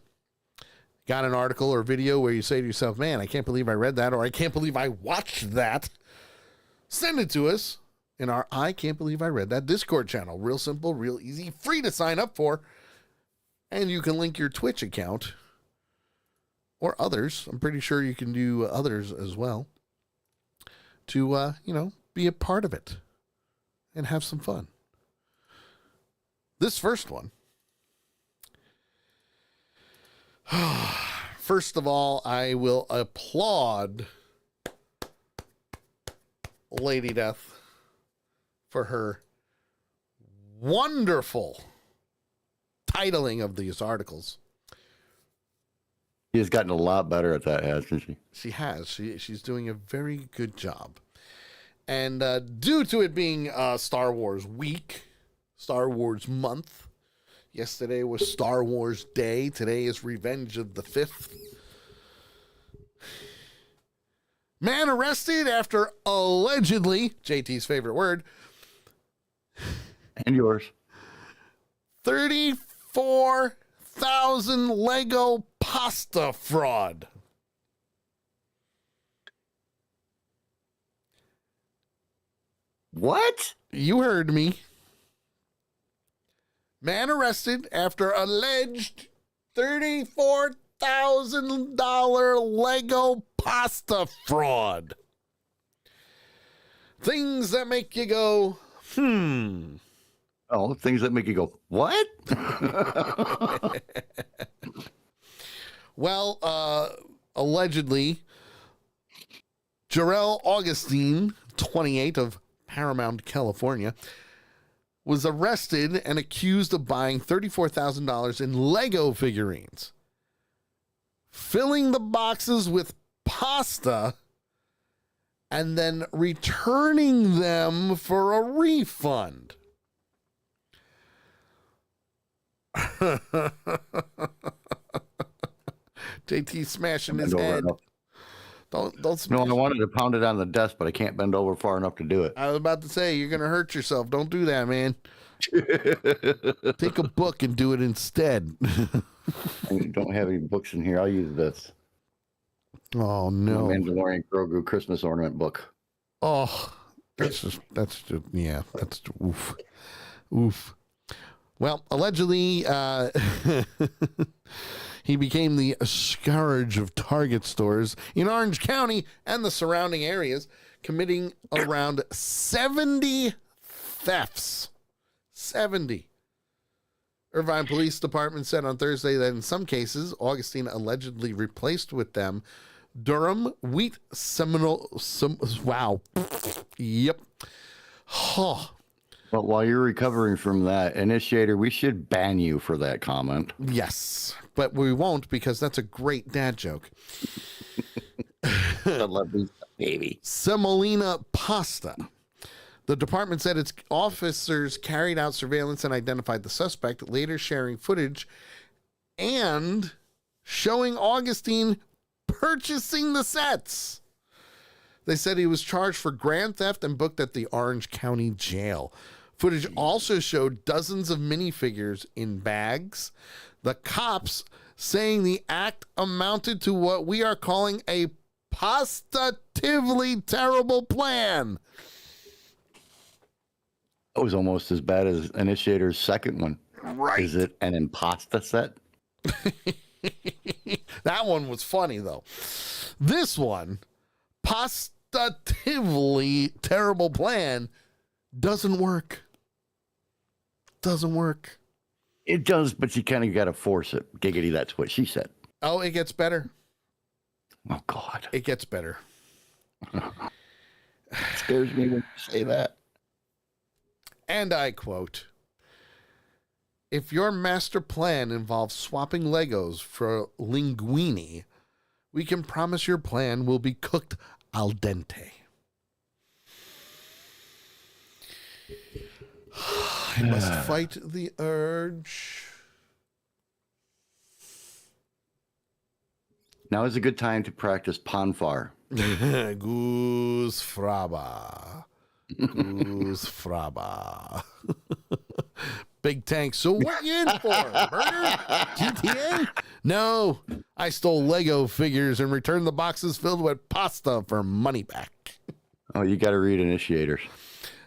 Speaker 1: Got an article or video where you say to yourself, man, I can't believe I read that, or I can't believe I watched that. Send it to us in our I Can't Believe I Read That Discord channel. Real simple, real easy, free to sign up for. And you can link your Twitch account or others. I'm pretty sure you can do others as well to, be a part of it and have some fun. This first one. First of all, I will applaud Lady Death for her wonderful titling of these articles.
Speaker 2: She has gotten a lot better at that, hasn't she?
Speaker 1: She has. She's doing a very good job. And due to it being Star Wars week, Star Wars month, yesterday was Star Wars Day. Today is Revenge of the 5th. Man arrested after allegedly, JT's favorite word,
Speaker 2: and yours,
Speaker 1: 34,000 Lego pasta fraud.
Speaker 2: What?
Speaker 1: You heard me. Man arrested after alleged $34,000 Lego pasta fraud. Things that make you go,
Speaker 2: Oh, things that make you go, what?
Speaker 1: Well, allegedly, Jarrell Augustine, 28, of Paramount, California, was arrested and accused of buying $34,000 in Lego figurines, filling the boxes with pasta, and then returning them for a refund. JT smashing his
Speaker 2: Bend over
Speaker 1: head.
Speaker 2: enough.
Speaker 1: Don't smash.
Speaker 2: No, I wanted to pound it on the desk, but I can't bend over far enough to do it.
Speaker 1: I was about to say, you're going to hurt yourself. Don't do that, man. Take a book and do it instead.
Speaker 2: I don't have any books in here. I'll use this.
Speaker 1: Oh, no.
Speaker 2: Mandalorian Grogu Christmas ornament book.
Speaker 1: Oh, that's just yeah, that's oof. Oof. Well, allegedly, he became the scourge of Target stores in Orange County and the surrounding areas, committing around 70 thefts. 70. Irvine Police Department said on Thursday that in some cases, Augustine allegedly replaced with them Durham wheat wow. Yep. Oh.
Speaker 2: But while you're recovering from that, Initiator, we should ban you for that comment.
Speaker 1: Yes, but we won't because that's a great dad joke.
Speaker 2: I love this baby.
Speaker 1: Semolina pasta. The department said its officers carried out surveillance and identified the suspect, later sharing footage and showing Augustine purchasing the sets. They said he was charged for grand theft and booked at the Orange County Jail. Footage also showed dozens of minifigures in bags. The cops saying the act amounted to what we are calling a positively terrible plan.
Speaker 2: It was almost as bad as Initiator's second one.
Speaker 1: Right.
Speaker 2: Is it an impasta set?
Speaker 1: That one was funny, though. This one, positively terrible plan, doesn't work. Doesn't work.
Speaker 2: It does, but you kind of got to force it. Giggity, that's what she said.
Speaker 1: Oh, it gets better.
Speaker 2: Oh, God.
Speaker 1: It gets better.
Speaker 2: It scares me when you say that.
Speaker 1: And I quote, "If your master plan involves swapping Legos for linguine, we can promise your plan will be cooked al dente." I must fight the urge.
Speaker 2: Now is a good time to practice Panfar.
Speaker 1: Goose fraba. Goose fraba. Big tank. So what you in for? Murder? GTA? No. I stole Lego figures and returned the boxes filled with pasta for money back.
Speaker 2: Oh, you got to read Initiators.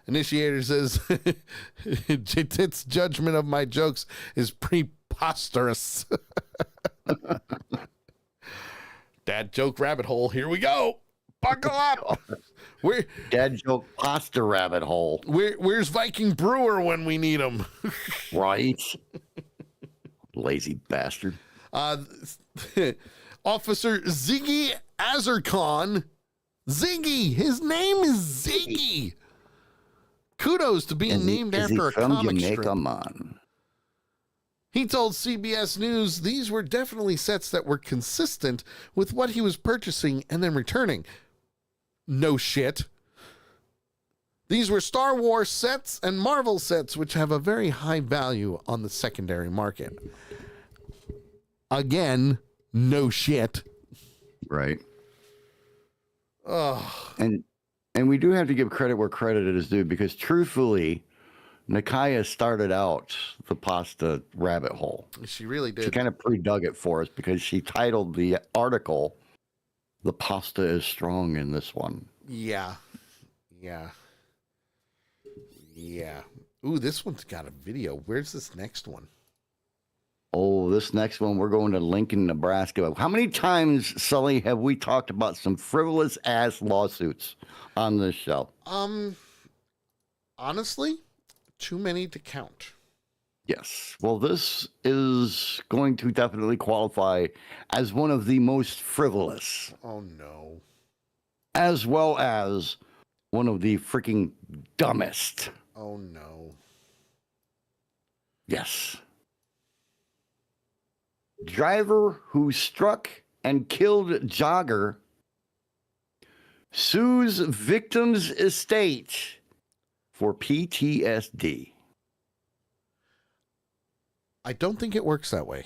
Speaker 1: Initiator says, J-Tit's judgment of my jokes is preposterous. Dad joke rabbit hole. Here we go. Buckle up.
Speaker 2: Dad joke pasta rabbit hole.
Speaker 1: Where's Viking Brewer when we need him?
Speaker 2: Right. Lazy bastard.
Speaker 1: Officer Ziggy Azarkon. Ziggy. His name is Ziggy. Kudos to being named after a comic strip. He told CBS News these were definitely sets that were consistent with what he was purchasing and then returning. No shit. These were Star Wars sets and Marvel sets, which have a very high value on the secondary market. Again, no shit.
Speaker 2: Right.
Speaker 1: Oh.
Speaker 2: And we do have to give credit where credit is due, because truthfully, Nakaya started out the pasta rabbit hole.
Speaker 1: She really did.
Speaker 2: She kind of pre-dug it for us because she titled the article, "The Pasta is Strong" in this one.
Speaker 1: Yeah. Yeah. Yeah. Ooh, this one's got a video. Where's this next one?
Speaker 2: Oh, this next one, we're going to Lincoln, Nebraska. How many times, Sully, have we talked about some frivolous ass lawsuits on this show?
Speaker 1: Honestly, too many to count.
Speaker 2: Yes. Well, this is going to definitely qualify as one of the most frivolous.
Speaker 1: Oh, no.
Speaker 2: As well as one of the freaking dumbest.
Speaker 1: Oh, no.
Speaker 2: Yes. Driver who struck and killed jogger sues victim's estate for PTSD.
Speaker 1: I don't think it works that way.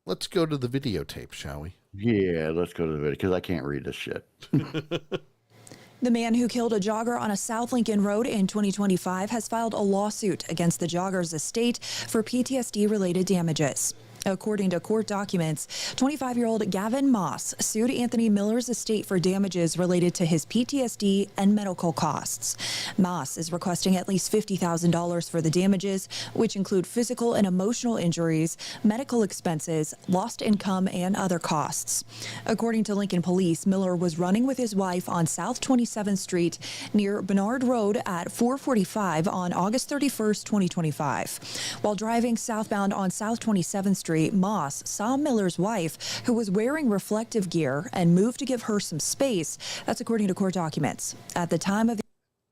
Speaker 1: Let's go to the videotape, shall we?
Speaker 2: Yeah, let's go to the video because I can't read this shit.
Speaker 20: The man who killed a jogger on a South Lincoln Road in 2025 has filed a lawsuit against the jogger's estate for PTSD-related damages. According to court documents, 25-year-old Gavin Moss sued Anthony Miller's estate for damages related to his PTSD and medical costs. Moss is requesting at least $50,000 for the damages, which include physical and emotional injuries, medical expenses, lost income, and other costs. According to Lincoln Police, Miller was running with his wife on South 27th Street near Bernard Road at 4:45 on August 31st, 2025. While driving southbound on South 27th Street, Moss saw Miller's wife, who was wearing reflective gear, and moved to give her some space. That's according to court documents. At the time of the...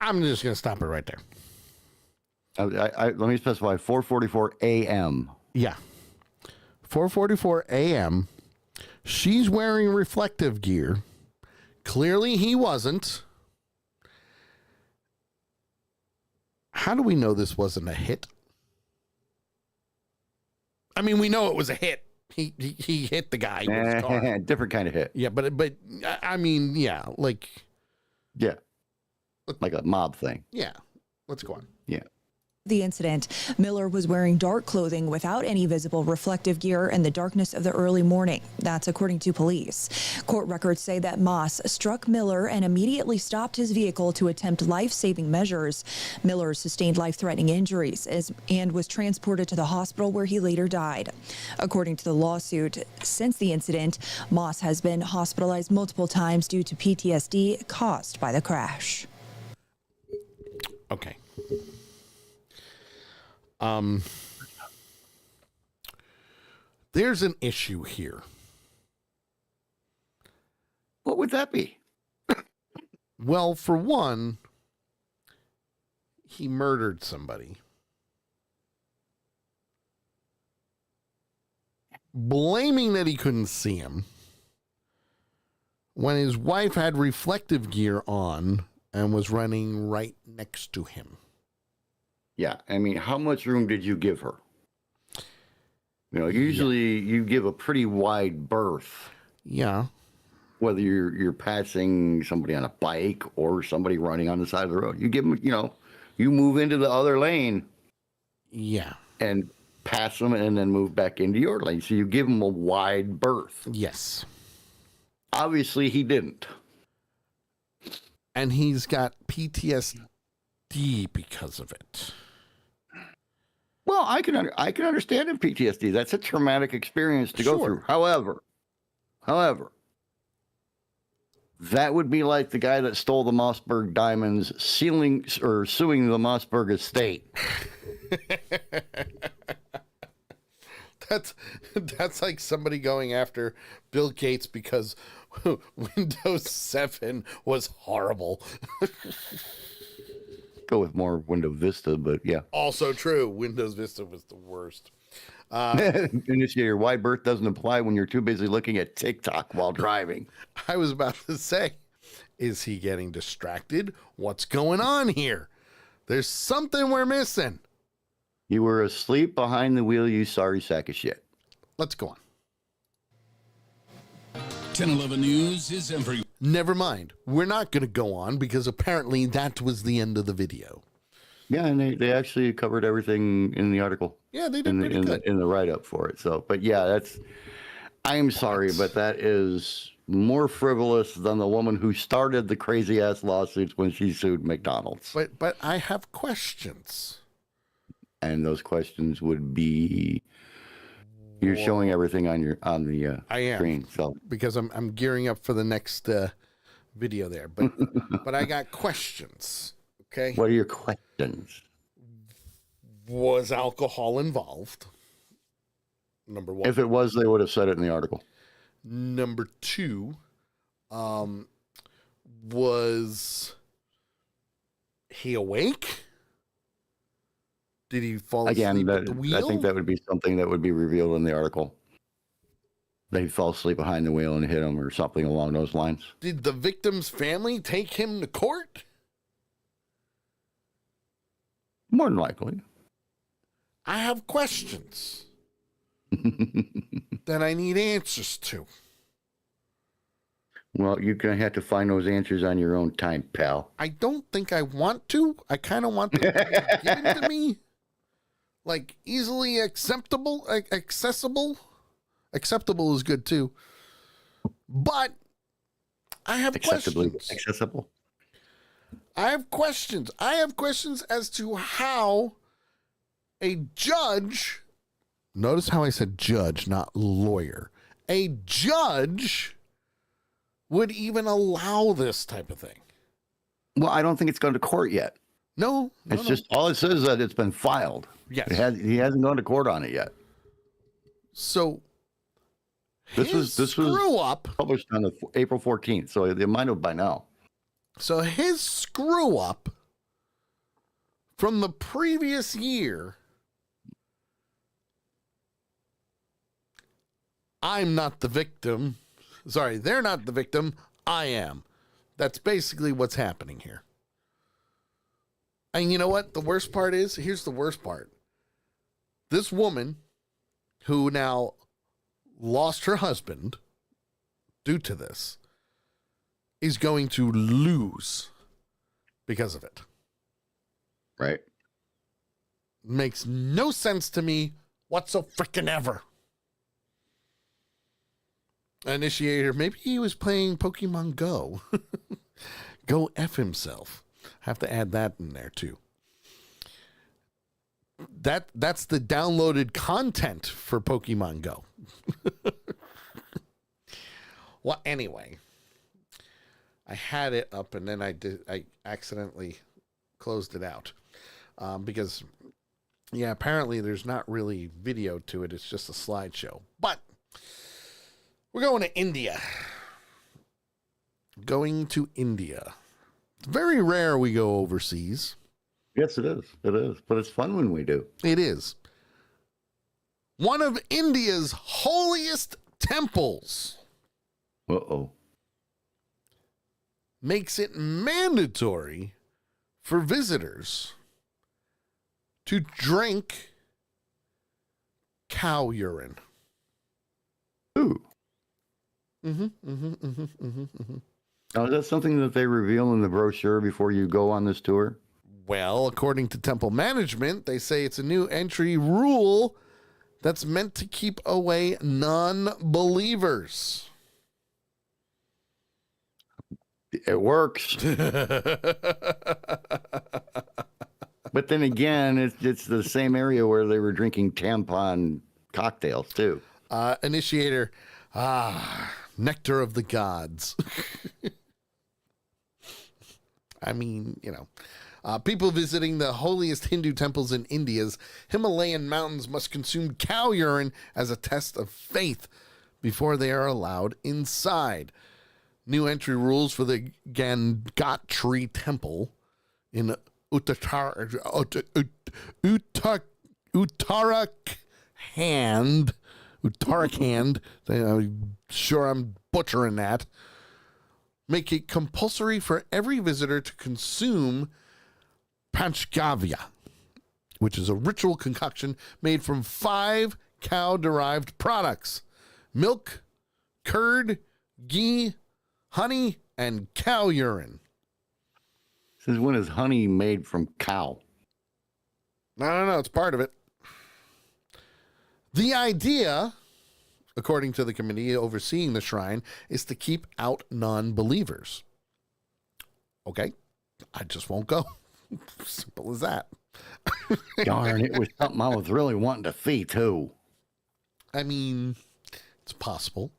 Speaker 1: I'm just going to stop it right there.
Speaker 2: Let me specify 4:44 a.m.
Speaker 1: Yeah. 4:44 a.m. She's wearing reflective gear. Clearly he wasn't. How do we know this wasn't a hit? I mean, we know it was a hit. He hit the guy with his car.
Speaker 2: Different kind of hit.
Speaker 1: Yeah, but I mean, yeah, like
Speaker 2: a mob thing.
Speaker 1: Yeah. Let's go on.
Speaker 2: Yeah.
Speaker 20: The incident, Miller was wearing dark clothing without any visible reflective gear in the darkness of the early morning. That's according to police. Court records say that Moss struck Miller and immediately stopped his vehicle to attempt life-saving measures. Miller sustained life-threatening injuries and was transported to the hospital where he later died. According to the lawsuit, since the incident, Moss has been hospitalized multiple times due to PTSD caused by the crash.
Speaker 1: Okay. There's an issue here.
Speaker 2: What would that be?
Speaker 1: Well, for one, he murdered somebody. Blaming that he couldn't see him when his wife had reflective gear on and was running right next to him.
Speaker 2: Yeah, I mean, how much room did you give her? You know, usually you give a pretty wide berth.
Speaker 1: Yeah.
Speaker 2: Whether you're passing somebody on a bike or somebody running on the side of the road, you give them, you know, you move into the other lane.
Speaker 1: Yeah.
Speaker 2: And pass them and then move back into your lane. So you give them a wide berth.
Speaker 1: Yes.
Speaker 2: Obviously, he didn't.
Speaker 1: And he's got PTSD because of it.
Speaker 2: Well, I can understand in PTSD. That's a traumatic experience to go through. However, that would be like the guy that stole the Mossberg diamonds suing the Mossberg estate.
Speaker 1: That's like somebody going after Bill Gates because Windows 7 was horrible.
Speaker 2: Go with more Windows Vista, but yeah.
Speaker 1: Also true. Windows Vista was the worst.
Speaker 2: Your wide berth doesn't apply when you're too busy looking at TikTok while driving.
Speaker 1: I was about to say, is he getting distracted? What's going on here? There's something we're missing.
Speaker 2: You were asleep behind the wheel, you sorry sack of shit.
Speaker 1: Let's go on.
Speaker 16: 10/11 News is every...
Speaker 1: Never mind. We're not going to go on because apparently that was the end of the video.
Speaker 2: Yeah, and they actually covered everything in the article.
Speaker 1: Yeah, they did pretty good.
Speaker 2: In the write-up for it. So, but yeah, I'm sorry, but that is more frivolous than the woman who started the crazy-ass lawsuits when she sued McDonald's.
Speaker 1: But I have questions.
Speaker 2: And those questions would be... You're showing everything on the screen. So
Speaker 1: because I'm gearing up for the next video there, but I got questions. Okay.
Speaker 2: What are your questions?
Speaker 1: Was alcohol involved? Number one.
Speaker 2: If it was, they would have said it in the article.
Speaker 1: Number two, was he awake? Did he fall asleep at the wheel?
Speaker 2: I think that would be something that would be revealed in the article. They fell asleep behind the wheel and hit him or something along those lines.
Speaker 1: Did the victim's family take him to court?
Speaker 2: More than likely.
Speaker 1: I have questions that I need answers to.
Speaker 2: Well, you're going to have to find those answers on your own time, pal.
Speaker 1: I don't think I want to. I kind of want them given to me. Like, easily accessible. Acceptable is good, too. But I have questions.
Speaker 2: Accessible.
Speaker 1: I have questions. I have questions as to how a judge, notice how I said judge, not lawyer, a judge would even allow this type of thing.
Speaker 2: Well, I don't think it's gone to court yet.
Speaker 1: No.
Speaker 2: It's just, all it says is that it's been filed.
Speaker 1: Yes.
Speaker 2: He hasn't gone to court on it yet.
Speaker 1: So
Speaker 2: this was
Speaker 1: screw up
Speaker 2: published on April 14th, so they might have by now.
Speaker 1: So his screw up from the previous year, I'm not the victim. Sorry, they're not the victim. I am. That's basically what's happening here. And you know what? The worst part is, here's the worst part. This woman who now lost her husband due to this is going to lose because of it.
Speaker 2: Right.
Speaker 1: Makes no sense to me whatsoever. Initiator, maybe he was playing Pokemon Go. Go F himself. Have to add that in there too. That's the downloaded content for Pokemon Go. Well, anyway, I had it up and then I accidentally closed it out because apparently there's not really video to it. It's just a slideshow. But we're going to India. Going to India. It's very rare we go overseas.
Speaker 2: Yes, it is. It is. But it's fun when we do.
Speaker 1: It is. One of India's holiest temples.
Speaker 2: Uh-oh.
Speaker 1: Makes it mandatory for visitors to drink cow urine.
Speaker 2: Ooh.
Speaker 1: Mm-hmm.
Speaker 2: Now, is that something that they reveal in the brochure before you go on this tour?
Speaker 1: Well, according to temple management, they say it's a new entry rule that's meant to keep away non-believers.
Speaker 2: It works. But then again, it's the same area where they were drinking tampon cocktails, too.
Speaker 1: Initiator, nectar of the gods. I mean, people visiting the holiest Hindu temples in India's Himalayan mountains must consume cow urine as a test of faith before they are allowed inside. New entry rules for the Gangotri Temple in Uttarakhand. I'm sure I'm butchering that. Make it compulsory for every visitor to consume Panchgavya, which is a ritual concoction made from 5 cow-derived products: milk, curd, ghee, honey, and cow urine.
Speaker 2: Since when is honey made from cow?
Speaker 1: No, it's part of it. The idea, according to the committee overseeing the shrine, is to keep out non-believers. Okay, I just won't go. Simple as that.
Speaker 2: Darn, it was something I was really wanting to see, too.
Speaker 1: I mean, it's possible.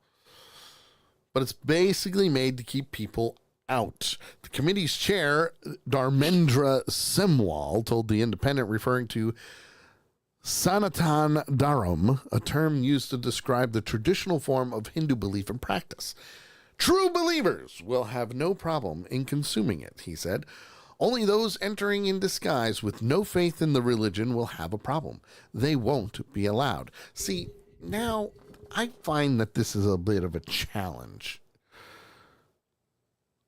Speaker 1: But it's basically made to keep people out. The committee's chair, Dharmendra Semwal, told The Independent, referring to Sanatan Dharam, a term used to describe the traditional form of Hindu belief and practice. True believers will have no problem in consuming it, he said. Only those entering in disguise with no faith in the religion will have a problem. They won't be allowed. See, now I find that this is a bit of a challenge.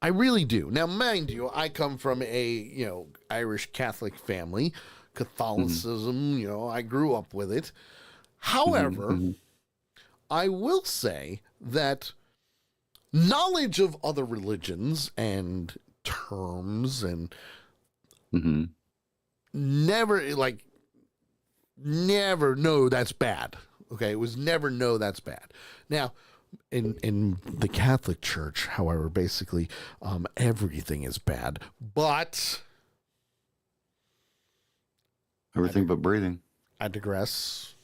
Speaker 1: I really do. Now, mind you, I come from a, Irish Catholic family. Catholicism, you know, I grew up with it. However, I will say that knowledge of other religions and terms and never, no, that's bad. Okay, it was never, no, that's bad. Now, in the Catholic Church, however, basically everything is bad, but
Speaker 2: everything but breathing.
Speaker 1: I digress.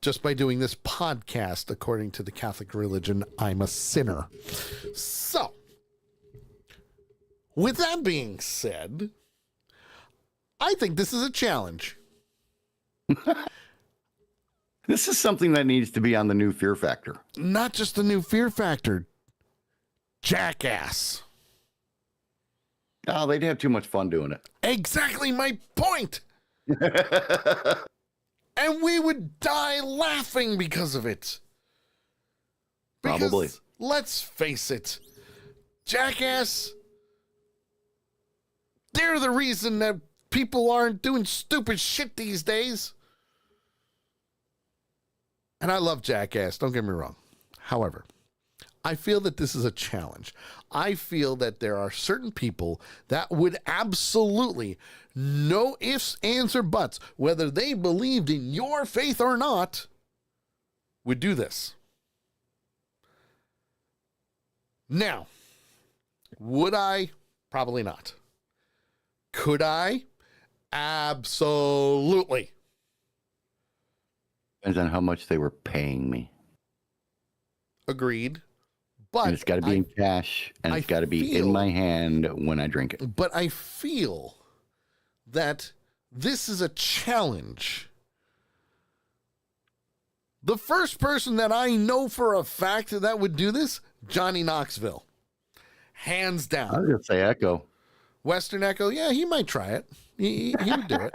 Speaker 1: Just by doing this podcast, according to the Catholic religion, I'm a sinner. So, with that being said, I think this is a challenge.
Speaker 2: This is something that needs to be on the new Fear Factor.
Speaker 1: Not just the new Fear Factor. Jackass.
Speaker 2: Oh, they'd have too much fun doing it.
Speaker 1: Exactly my point. And we would die laughing because of it.
Speaker 2: Probably.
Speaker 1: Because, let's face it, Jackass, they're the reason that people aren't doing stupid shit these days. And I love Jackass, don't get me wrong. However, I feel that this is a challenge. I feel that there are certain people that would absolutely, no ifs, ands, or buts, whether they believed in your faith or not, would do this. Now, would I? Probably not. Could I? Absolutely.
Speaker 2: Depends on how much they were paying me.
Speaker 1: Agreed. But
Speaker 2: and it's got to be in cash, and it's got to be in my hand when I drink it.
Speaker 1: But I feel that this is a challenge. The first person that I know for a fact that would do this, Johnny Knoxville. Hands down.
Speaker 2: I was going to say Echo.
Speaker 1: Western Echo, yeah, he might try it. He would do it.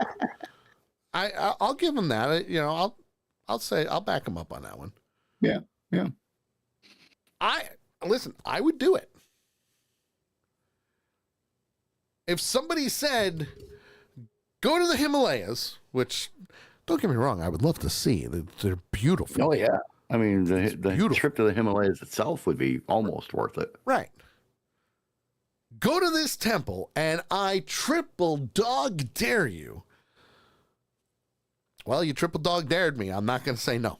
Speaker 1: I'll give him that. You know, I'll back him up on that one.
Speaker 2: Yeah, yeah.
Speaker 1: Listen, I would do it. If somebody said, go to the Himalayas, which, don't get me wrong, I would love to see. They're beautiful.
Speaker 2: Oh, yeah. I mean, the trip to the Himalayas itself would be almost worth it.
Speaker 1: Right. Go to this temple, and I triple dog dare you. Well, you triple dog dared me. I'm not going to say no.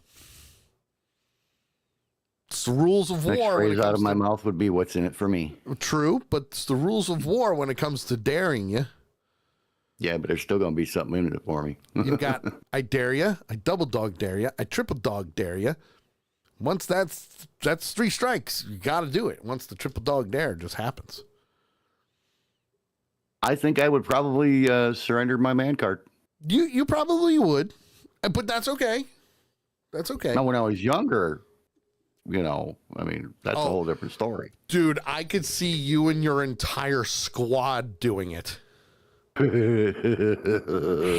Speaker 1: It's the rules of war.
Speaker 2: Next phrase out of my mouth would be, what's in it for me?
Speaker 1: True, but it's the rules of war when it comes to daring you.
Speaker 2: Yeah, but there's still going to be something in it for me.
Speaker 1: You've got, I dare you, I double dog dare you, I triple dog dare you. Once that's 3 strikes. You got to do it. Once the triple dog dare just happens.
Speaker 2: I think I would probably surrender my man card.
Speaker 1: You probably would, but that's okay. That's okay.
Speaker 2: Now, when I was younger, you know, I mean, that's a whole different story.
Speaker 1: Dude, I could see you and your entire squad doing it.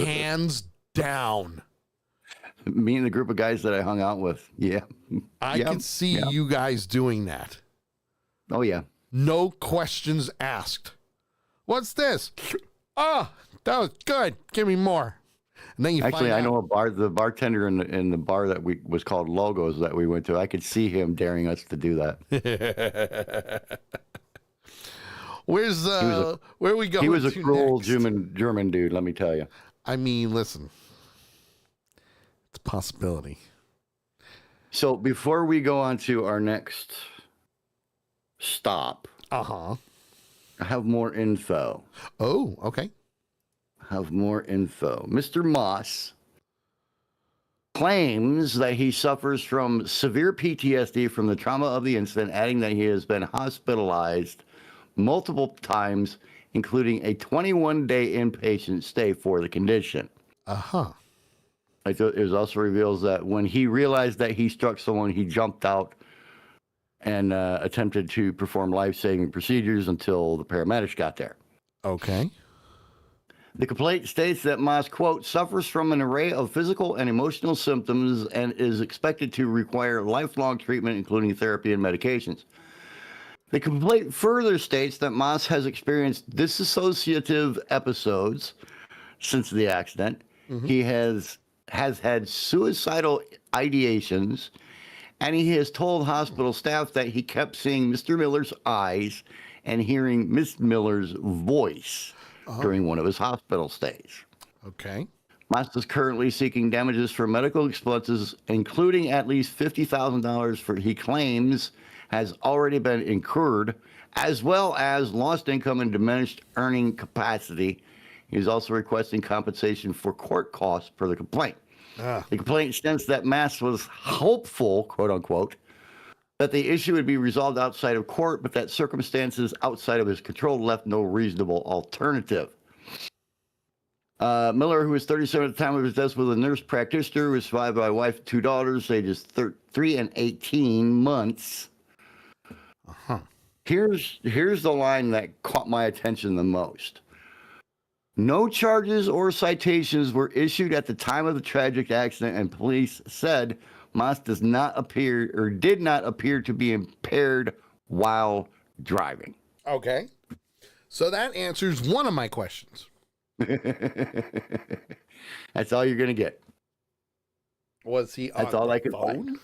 Speaker 1: Hands down.
Speaker 2: Me and the group of guys that I hung out with. Yeah.
Speaker 1: I could see you guys doing that.
Speaker 2: Oh, yeah.
Speaker 1: No questions asked. What's this? Oh, that was good. Give me more. And then you
Speaker 2: actually, I know the bartender in the bar that was called Logos that we went to. I could see him daring us to do that.
Speaker 1: Where are we going?
Speaker 2: He was a cruel German dude, let me tell you.
Speaker 1: I mean, listen, it's a possibility.
Speaker 2: So before we go on to our next stop, I have more info.
Speaker 1: Oh, okay.
Speaker 2: Have more info. Mr. Moss claims that he suffers from severe PTSD from the trauma of the incident, adding that he has been hospitalized multiple times, including a 21-day inpatient stay for the condition. It also reveals that when he realized that he struck someone, he jumped out and attempted to perform life-saving procedures until the paramedics got there.
Speaker 1: Okay.
Speaker 2: The complaint states that Moss, quote, suffers from an array of physical and emotional symptoms and is expected to require lifelong treatment, including therapy and medications. The complaint further states that Moss has experienced dissociative episodes, since the accident. He has had suicidal ideations, and he has told hospital staff that he kept seeing Mr. Miller's eyes and hearing Miss Miller's voice during one of his hospital stays.
Speaker 1: Okay.
Speaker 2: Moss is currently seeking damages for medical expenses, including at least $50,000 for he claims has already been incurred, as well as lost income and diminished earning capacity. He's also requesting compensation for court costs per the complaint. The complaint states that Mass was hopeful, quote unquote, that the issue would be resolved outside of court, but that circumstances outside of his control left no reasonable alternative. Miller, who was 37 at the time of his death, was a nurse practitioner, was survived by a wife and 2 daughters, ages 3 and 18 months. Here's the line that caught my attention the most. No charges or citations were issued at the time of the tragic accident, and police said Moss did not appear to be impaired while driving.
Speaker 1: Okay. So that answers one of my questions.
Speaker 2: That's all you're going to get.
Speaker 1: Was he on
Speaker 2: That's all
Speaker 1: the
Speaker 2: I could
Speaker 1: phone?
Speaker 2: find.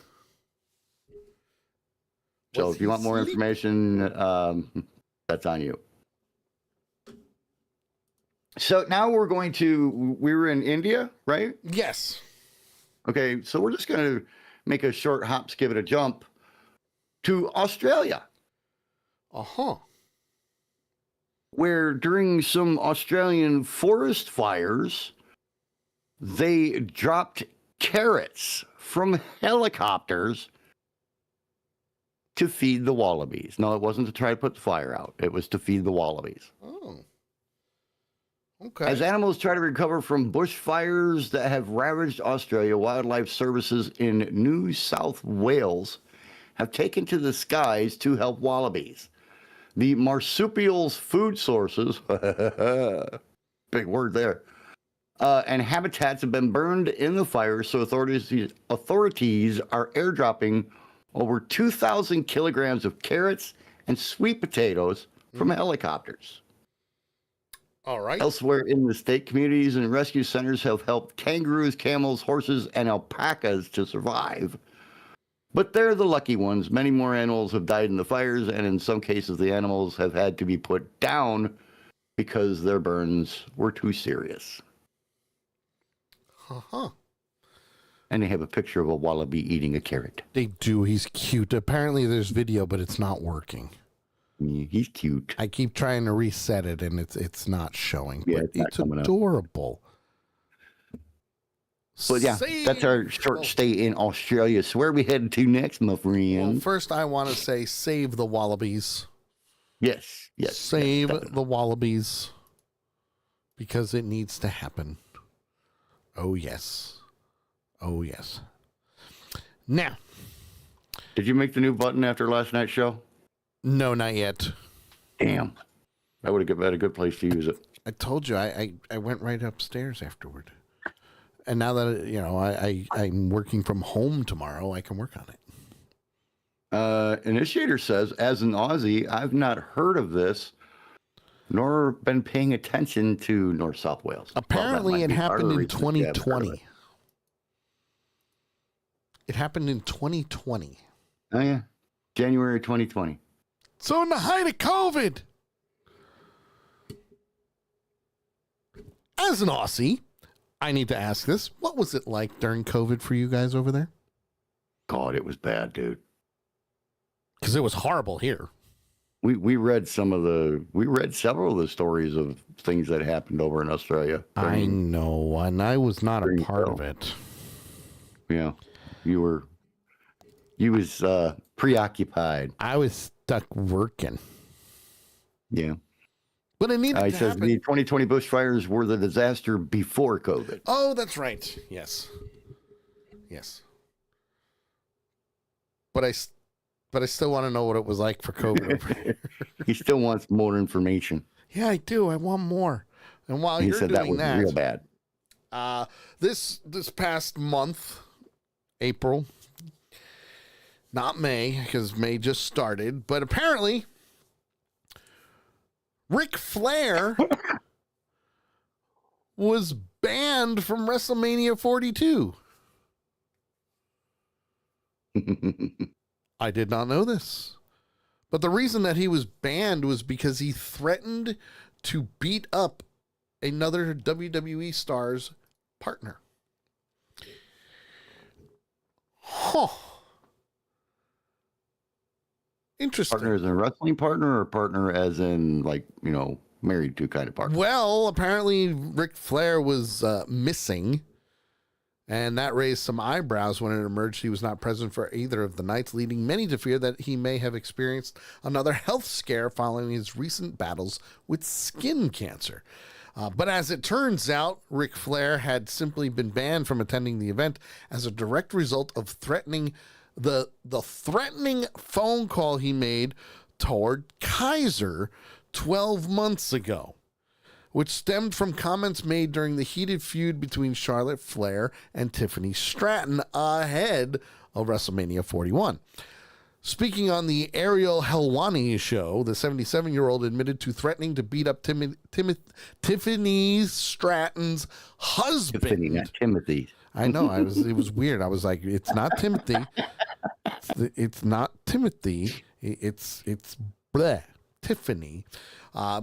Speaker 2: So if you want more information, that's on you. So now we were in India, right?
Speaker 1: Yes.
Speaker 2: Okay, so we're just going to make a short hop, skip, and a jump to Australia. Where during some Australian forest fires, they dropped carrots from helicopters to feed the wallabies. No, it wasn't to try to put the fire out. It was to feed the wallabies.
Speaker 1: Oh. Okay.
Speaker 2: As animals try to recover from bushfires that have ravaged Australia, wildlife services in New South Wales have taken to the skies to help wallabies. The marsupials' food sources, big word there, and habitats have been burned in the fire, so authorities are airdropping over 2,000 kilograms of carrots and sweet potatoes from helicopters.
Speaker 1: All right.
Speaker 2: Elsewhere in the state, communities and rescue centers have helped kangaroos, camels, horses, and alpacas to survive. But they're the lucky ones. Many more animals have died in the fires, and in some cases, the animals have had to be put down because their burns were too serious. And they have a picture of a wallaby eating a carrot.
Speaker 1: They do. He's cute. Apparently, there's video, but it's not working.
Speaker 2: He's cute.
Speaker 1: I keep trying to reset it, and it's not showing.
Speaker 2: Yeah,
Speaker 1: but
Speaker 2: it's
Speaker 1: adorable.
Speaker 2: But yeah, that's our short stay in Australia. So where are we headed to next, my friend?
Speaker 1: Well, first, I want to say save the wallabies.
Speaker 2: Yes.
Speaker 1: Save the wallabies because it needs to happen. Oh, yes. Now.
Speaker 2: Did you make the new button after last night's show?
Speaker 1: No, not yet.
Speaker 2: Damn. I would have been a good place to use it.
Speaker 1: I told you, I went right upstairs afterward. And now that, I'm working from home tomorrow, I can work on it.
Speaker 2: Initiator says, as an Aussie, I've not heard of this, nor been paying attention to North South Wales.
Speaker 1: Apparently, it happened in 2020. It happened in 2020.
Speaker 2: Oh, yeah. January 2020.
Speaker 1: So in the height of COVID, as an Aussie, I need to ask this. What was it like during COVID for you guys over there?
Speaker 2: God, it was bad, dude.
Speaker 1: Because it was horrible here.
Speaker 2: We read several of the stories of things that happened over in Australia.
Speaker 1: I know, and I was not a part of it.
Speaker 2: Yeah. You was preoccupied.
Speaker 1: I was stuck working.
Speaker 2: Yeah.
Speaker 1: But it needed to
Speaker 2: says
Speaker 1: happen.
Speaker 2: The 2020 bushfires were the disaster before COVID.
Speaker 1: Oh, that's right. Yes. But I still want to know what it was like for COVID over here.
Speaker 2: He still wants more information.
Speaker 1: Yeah, I do. I want more. And while
Speaker 2: he
Speaker 1: you're
Speaker 2: said
Speaker 1: doing
Speaker 2: that was real bad.
Speaker 1: This past month, April, not May, because May just started, but apparently Ric Flair was banned from WrestleMania 42. I did not know this. But the reason that he was banned was because he threatened to beat up another WWE star's partner. Huh. Interesting.
Speaker 2: Partner as in a wrestling partner, or partner as in, like, you know, married to kind of partner?
Speaker 1: Well, apparently Ric Flair was missing, and that raised some eyebrows when it emerged he was not present for either of the nights, leading many to fear that he may have experienced another health scare following his recent battles with skin cancer. But as it turns out, Ric Flair had simply been banned from attending the event as a direct result of threatening the threatening phone call he made toward Kaiser 12 months ago, which stemmed from comments made during the heated feud between Charlotte Flair and Tiffany Stratton ahead of WrestleMania 41. Speaking on the Ariel Helwani show, the 77-year-old admitted to threatening to beat up Tiffany Stratton's husband.
Speaker 2: Tiffany, not Timothy.
Speaker 1: I know. It was weird. I was like, it's not Timothy. It's not Timothy. It's bleh. Tiffany.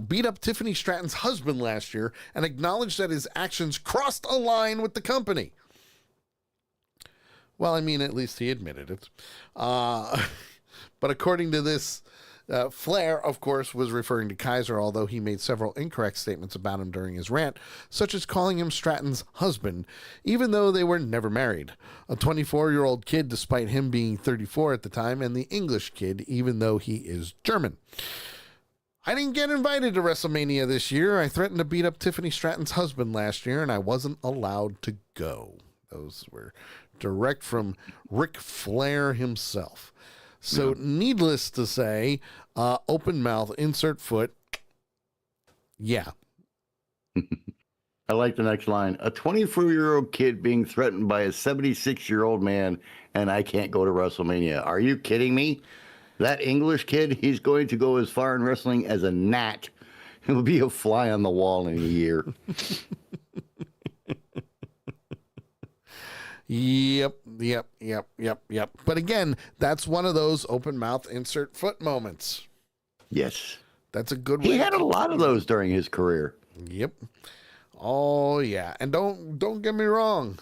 Speaker 1: Beat up Tiffany Stratton's husband last year and acknowledged that his actions crossed a line with the company. Well, I mean, at least he admitted it. But according to this, Flair, of course, was referring to Kaiser, although he made several incorrect statements about him during his rant, such as calling him Stratton's husband, even though they were never married. A 24-year-old kid, despite him being 34 at the time, and the English kid, even though he is German. I didn't get invited to WrestleMania this year. I threatened to beat up Tiffany Stratton's husband last year, and I wasn't allowed to go. Those were direct from Ric Flair himself. So, needless to say, open mouth, insert foot. Yeah.
Speaker 2: I like the next line. A 24-year-old kid being threatened by a 76-year-old man, and I can't go to WrestleMania. Are you kidding me? That English kid, he's going to go as far in wrestling as a gnat. He'll be a fly on the wall in a year.
Speaker 1: Yep. But again, that's one of those open mouth, insert foot moments.
Speaker 2: Yes.
Speaker 1: That's a good way.
Speaker 2: He had a lot of those during his career.
Speaker 1: Yep. Oh, yeah. And don't get me wrong.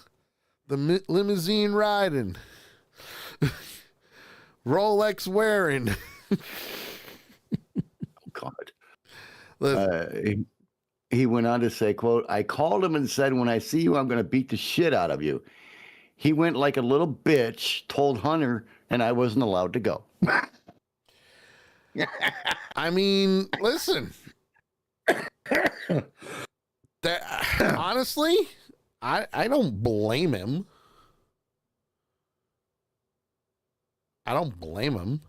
Speaker 1: The limousine riding. Rolex wearing.
Speaker 2: Oh, God. He went on to say, quote, I called him and said, when I see you, I'm going to beat the shit out of you. He went like a little bitch, told Hunter, and I wasn't allowed to go.
Speaker 1: I mean, listen. Honestly, I don't blame him. I don't blame him.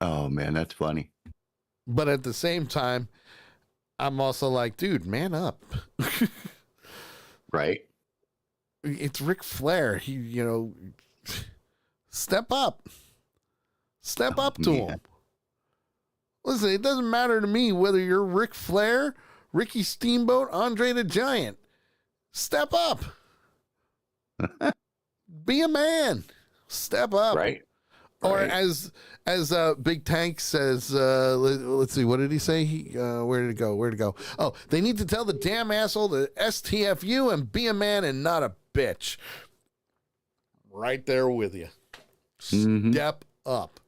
Speaker 2: Oh, man, that's funny.
Speaker 1: But at the same time, I'm also like, dude, man up.
Speaker 2: Right.
Speaker 1: It's Ric Flair. He, step up. Step up to him. Listen, it doesn't matter to me whether you're Ric Flair, Ricky Steamboat, Andre the Giant. Step up. Be a man. Step up.
Speaker 2: Right.
Speaker 1: Or as Big Tank says, let's see, what did he say? Where did it go? Where'd it go? Oh, they need to tell the damn asshole to STFU and be a man and not a bitch. Right there with you. Step up.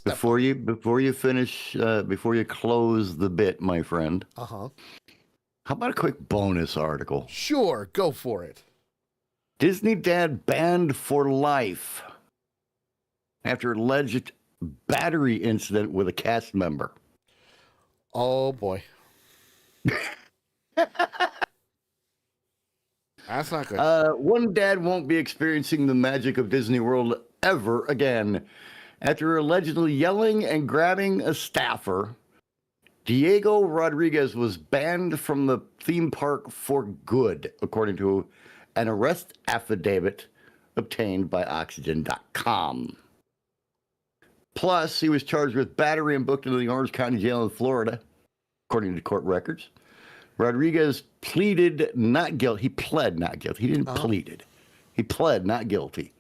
Speaker 2: Before you finish, before you close the bit, my friend.
Speaker 1: Uh-huh.
Speaker 2: How about a quick bonus article?
Speaker 1: Sure, go for it.
Speaker 2: Disney dad banned for life after alleged battery incident with a cast member.
Speaker 1: Oh, boy. That's not good.
Speaker 2: One dad won't be experiencing the magic of Disney World ever again. After allegedly yelling and grabbing a staffer, Diego Rodriguez was banned from the theme park for good, according to an arrest affidavit obtained by Oxygen.com. Plus, he was charged with battery and booked into the Orange County Jail in Florida, according to court records. Rodriguez pleaded not guilty. He pled not guilty. He didn't pleaded. He pled not guilty.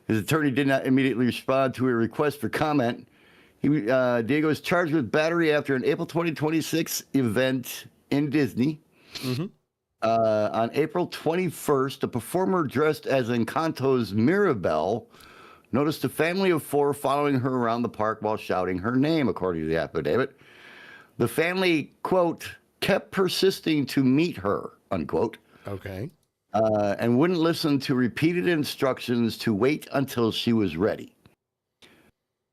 Speaker 2: His attorney did not immediately respond to a request for comment. Diego was charged with battery after an April 2026 event in Disney. On April 21st, a performer dressed as Encanto's Mirabelle noticed a family of 4 following her around the park while shouting her name, according to the affidavit. The family, quote, kept persisting to meet her, unquote.
Speaker 1: Okay.
Speaker 2: And wouldn't listen to repeated instructions to wait until she was ready.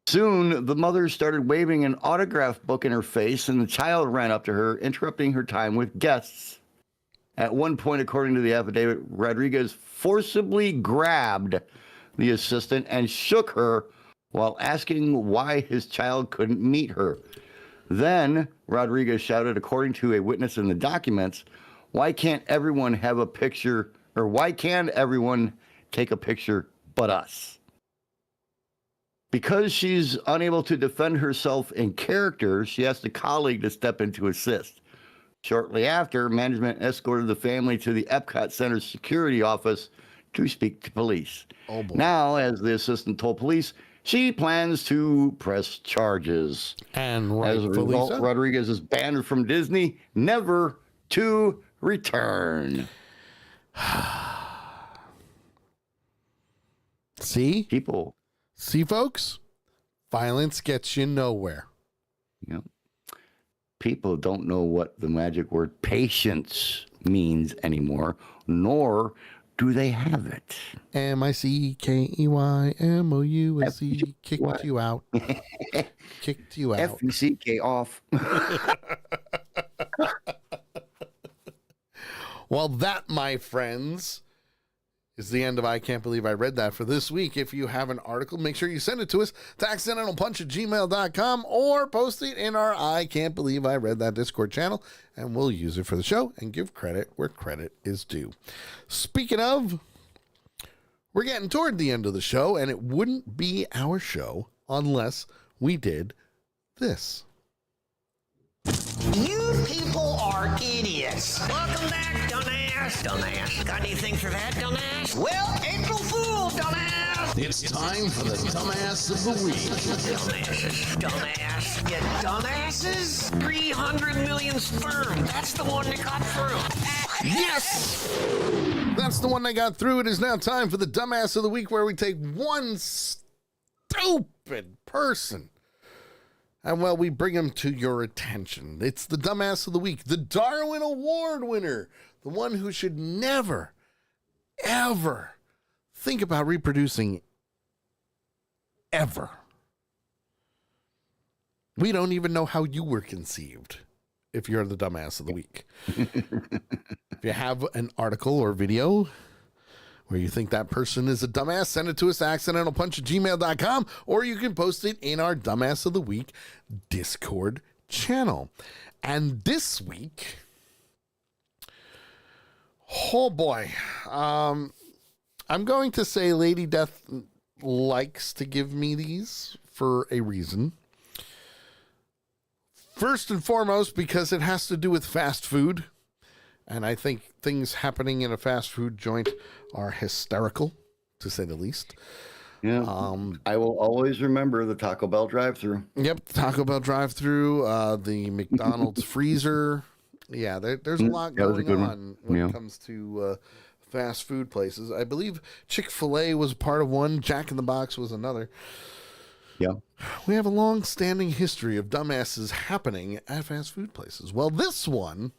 Speaker 2: Soon, the mother started waving an autograph book in her face, and the child ran up to her, interrupting her time with guests. At one point, according to the affidavit, Rodriguez forcibly grabbed the assistant and shook her while asking why his child couldn't meet her. Then, Rodriguez shouted, according to a witness in the documents, why can't everyone have a picture, or why can't everyone take a picture but us? Because she's unable to defend herself in character, she asked a colleague to step in to assist. Shortly after, management escorted the family to the Epcot Center's security office to speak to police.
Speaker 1: Oh boy.
Speaker 2: Now, as the assistant told police, she plans to press charges.
Speaker 1: And
Speaker 2: as a result,
Speaker 1: so.
Speaker 2: Rodriguez is banned from Disney, never to return.
Speaker 1: See?
Speaker 2: People.
Speaker 1: See, folks? Violence gets you nowhere.
Speaker 2: Yep. People don't know what the magic word patience means anymore, nor do they have it.
Speaker 1: MICKEYMOUSE kicked you out. Kicked you out.
Speaker 2: F-U-C-K off.
Speaker 1: Well, that, my friends, is the end of I Can't Believe I Read That for this week. If you have an article, make sure you send it to us to accidentalpunch@gmail.com or post it in our I Can't Believe I Read That Discord channel, and we'll use it for the show and give credit where credit is due. Speaking of, we're getting toward the end of the show, and it wouldn't be our show unless we did this.
Speaker 21: You people are idiots. Welcome back, dumbass. Dumbass. Got anything for that, dumbass? Well, April Fool, dumbass.
Speaker 16: It's time for the Dumbass of the Week.
Speaker 21: Dumbasses. Dumbass. You dumbasses. 300 million sperm. That's the one that got through.
Speaker 1: Yes! That's the one that got through. It is now time for the Dumbass of the Week, where we take one stupid person and, well, we bring him to your attention. It's the Dumbass of the Week, the Darwin Award winner, the one who should never, ever think about reproducing ever. We don't even know how you were conceived if you're the Dumbass of the Week. If you have an article or video where you think that person is a dumbass, send it to us at accidentalpunch@gmail.com, or you can post it in our Dumbass of the Week Discord channel. And this week, oh boy, I'm going to say Lady Death likes to give me these for a reason. First and foremost, because it has to do with fast food. And I think things happening in a fast food joint are hysterical, to say the least.
Speaker 2: Yeah. I will always remember the Taco Bell drive-thru.
Speaker 1: Yep, Taco Bell drive-thru, the McDonald's freezer. Yeah, there's a lot going on when it comes to fast food places. I believe Chick-fil-A was part of one. Jack in the Box was another.
Speaker 2: Yeah.
Speaker 1: We have a long-standing history of dumbasses happening at fast food places. Well, this one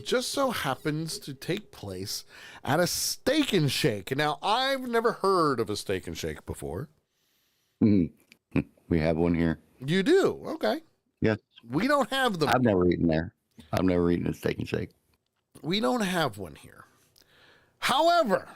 Speaker 1: just so happens to take place at a Steak and Shake. Now, I've never heard of a Steak and Shake before.
Speaker 2: We have one here.
Speaker 1: You do? Okay.
Speaker 2: Yes.
Speaker 1: We don't have them.
Speaker 2: I've never eaten there. I've never eaten a Steak and Shake.
Speaker 1: We don't have one here. However,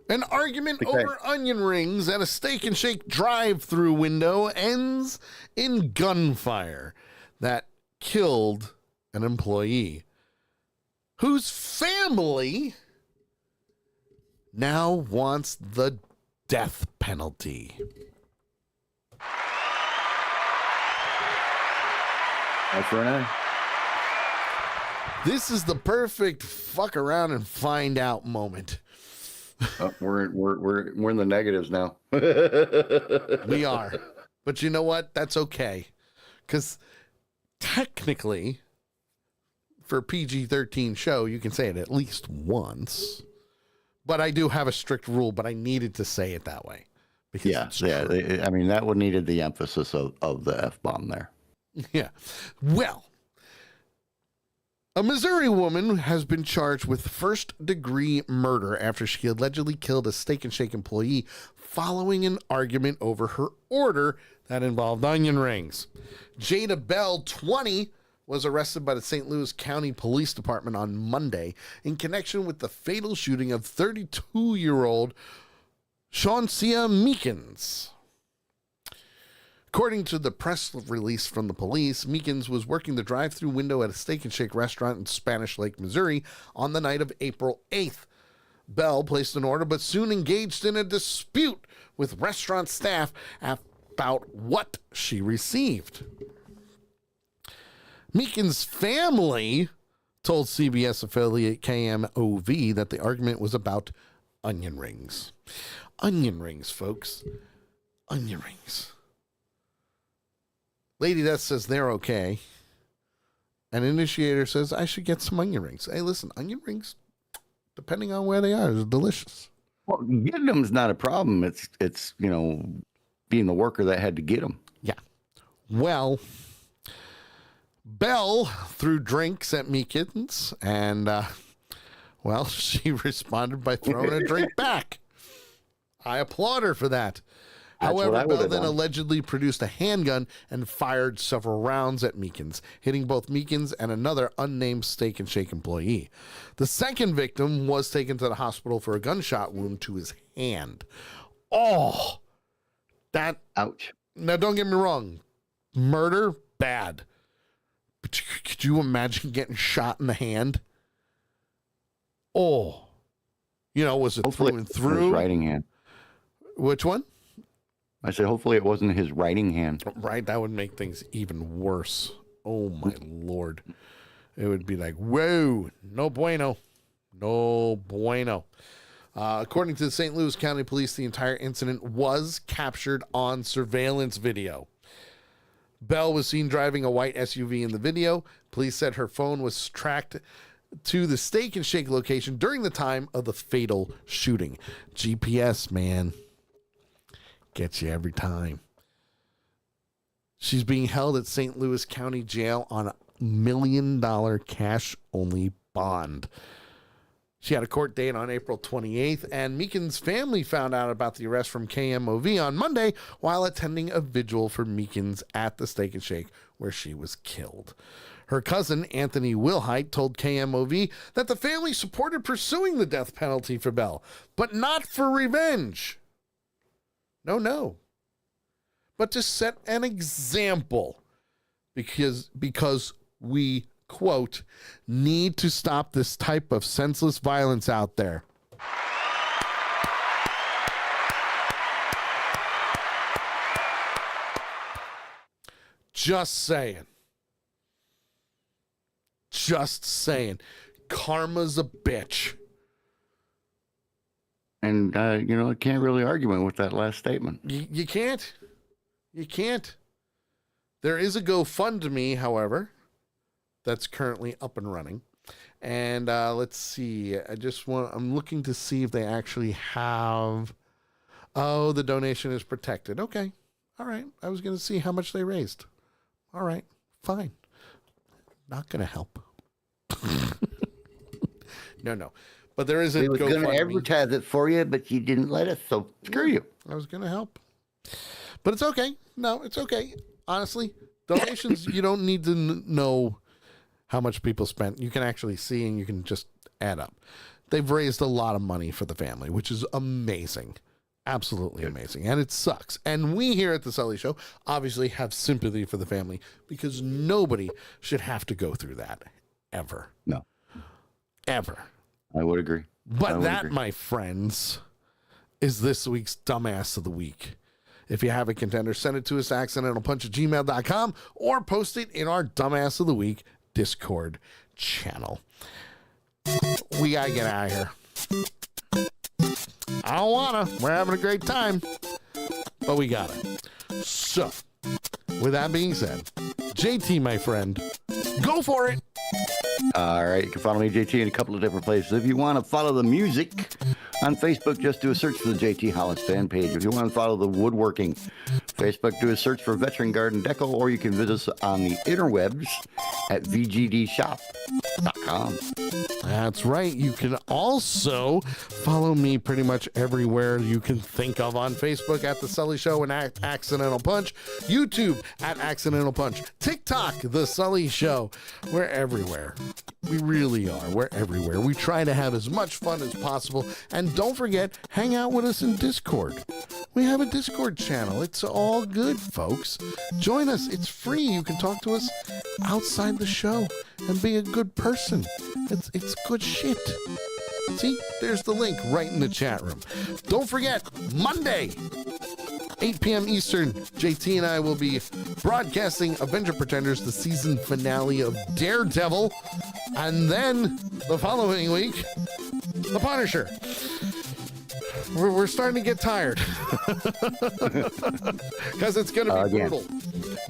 Speaker 1: an argument over onion rings at a Steak and Shake drive-thru window ends in gunfire that killed an employee whose family now wants the death penalty.
Speaker 2: Eye for an eye.
Speaker 1: This is the perfect fuck around and find out moment.
Speaker 2: We're in the negatives now.
Speaker 1: We are. But you know what? That's okay. Because technically, for a PG-13 show, you can say it at least once. But I do have a strict rule, but I needed to say it that way. Because
Speaker 2: I mean, that would needed the emphasis of the F-bomb there.
Speaker 1: Yeah. Well, a Missouri woman has been charged with first-degree murder after she allegedly killed a Steak and Shake employee following an argument over her order that involved onion rings. Jada Bell, 20, was arrested by the St. Louis County Police Department on Monday in connection with the fatal shooting of 32-year-old Shauncia Meekins. According to the press release from the police, Meekins was working the drive-thru window at a Steak and Shake restaurant in Spanish Lake, Missouri on the night of April 8th. Bell placed an order but soon engaged in a dispute with restaurant staff about what she received. Meekins' family told CBS affiliate KMOV that the argument was about onion rings. Onion rings, folks. Onion rings. Lady Death says they're okay. An initiator says I should get some onion rings. Hey, listen, onion rings, depending on where they are, is delicious.
Speaker 2: Well, getting them is not a problem. It's being the worker that had to get them.
Speaker 1: Yeah. Well, Bell threw drinks at Meekins, and she responded by throwing a drink back. I applaud her for that. However, Bell then allegedly produced a handgun and fired several rounds at Meekins, hitting both Meekins and another unnamed Steak and Shake employee. The second victim was taken to the hospital for a gunshot wound to his hand. Oh, that...
Speaker 2: Ouch.
Speaker 1: Now, don't get me wrong. Murder, bad. But could you imagine getting shot in the hand? Oh. Was it
Speaker 2: hopefully
Speaker 1: through and through?
Speaker 2: His writing hand.
Speaker 1: Which one?
Speaker 2: I said, hopefully it wasn't his writing hand.
Speaker 1: Right, that would make things even worse. Oh, my Lord. It would be like, whoa, no bueno. No bueno. According to the St. Louis County Police, the entire incident was captured on surveillance video. Bell was seen driving a white SUV in the video. Police said her phone was tracked to the Steak and Shake location during the time of the fatal shooting. GPS, man. Gets you every time. She's being held at St. Louis County Jail on a $1 million cash-only bond. She had a court date on April 28th, and Meekins' family found out about the arrest from KMOV on Monday while attending a vigil for Meekins at the Steak and Shake where she was killed. Her cousin, Anthony Wilhite, told KMOV that the family supported pursuing the death penalty for Bell, but not for revenge. No. But to set an example, because we, quote, need to stop this type of senseless violence out there. Just saying. Karma's a bitch.
Speaker 2: And, I can't really argue with that last statement.
Speaker 1: You can't. You can't. There is a GoFundMe, however, that's currently up and running. And let's see. I'm looking to see if they actually have... Oh, the donation is protected. Okay. All right. I was going to see how much they raised. All right. Fine. Not going to help. No. But there is a GoFundMe.
Speaker 2: We were going to advertise it for you, but you didn't let us, so screw you.
Speaker 1: I was going to help. But it's okay. No, it's okay. Honestly, donations, you don't need to know how much people spent. You can actually see and you can just add up. They've raised a lot of money for the family, which is amazing. Absolutely amazing. And it sucks. And we here at the Sully Show obviously have sympathy for the family because nobody should have to go through that ever.
Speaker 2: No.
Speaker 1: ever.
Speaker 2: I would agree.
Speaker 1: But that, my friends, is this week's Dumbass of the Week. If you have a contender, send it to us, accidentalpunch@gmail.com, or post it in our Dumbass of the Week Discord channel. We got to get out of here. I don't want to. We're having a great time, but we got it. So, with that being said, JT, my friend, go for it.
Speaker 2: All right, you can follow me, JT, in a couple of different places. If you want to follow the music on Facebook, just do a search for the JT Hollis fan page. If you want to follow the woodworking, Facebook, do a search for Veteran Garden Deco, or you can visit us on the interwebs at vgdshop.com.
Speaker 1: That's right. You can also follow me pretty much everywhere you can think of on Facebook at The Sully Show and Accidental Punch, YouTube at Accidental Punch, TikTok, The Sully Show. We're everywhere. We really are. We're everywhere. We try to have as much fun as possible. And don't forget, hang out with us in Discord. We have a Discord channel. It's all good, folks. Join us. It's free. You can talk to us outside the show and be a good person. It's good shit. See, there's the link right in the chat room. Don't forget, Monday, 8 p.m. Eastern, JT and I will be broadcasting Avenger Pretenders, the season finale of Daredevil. And then the following week, The Punisher. We're starting to get tired because it's going to be brutal.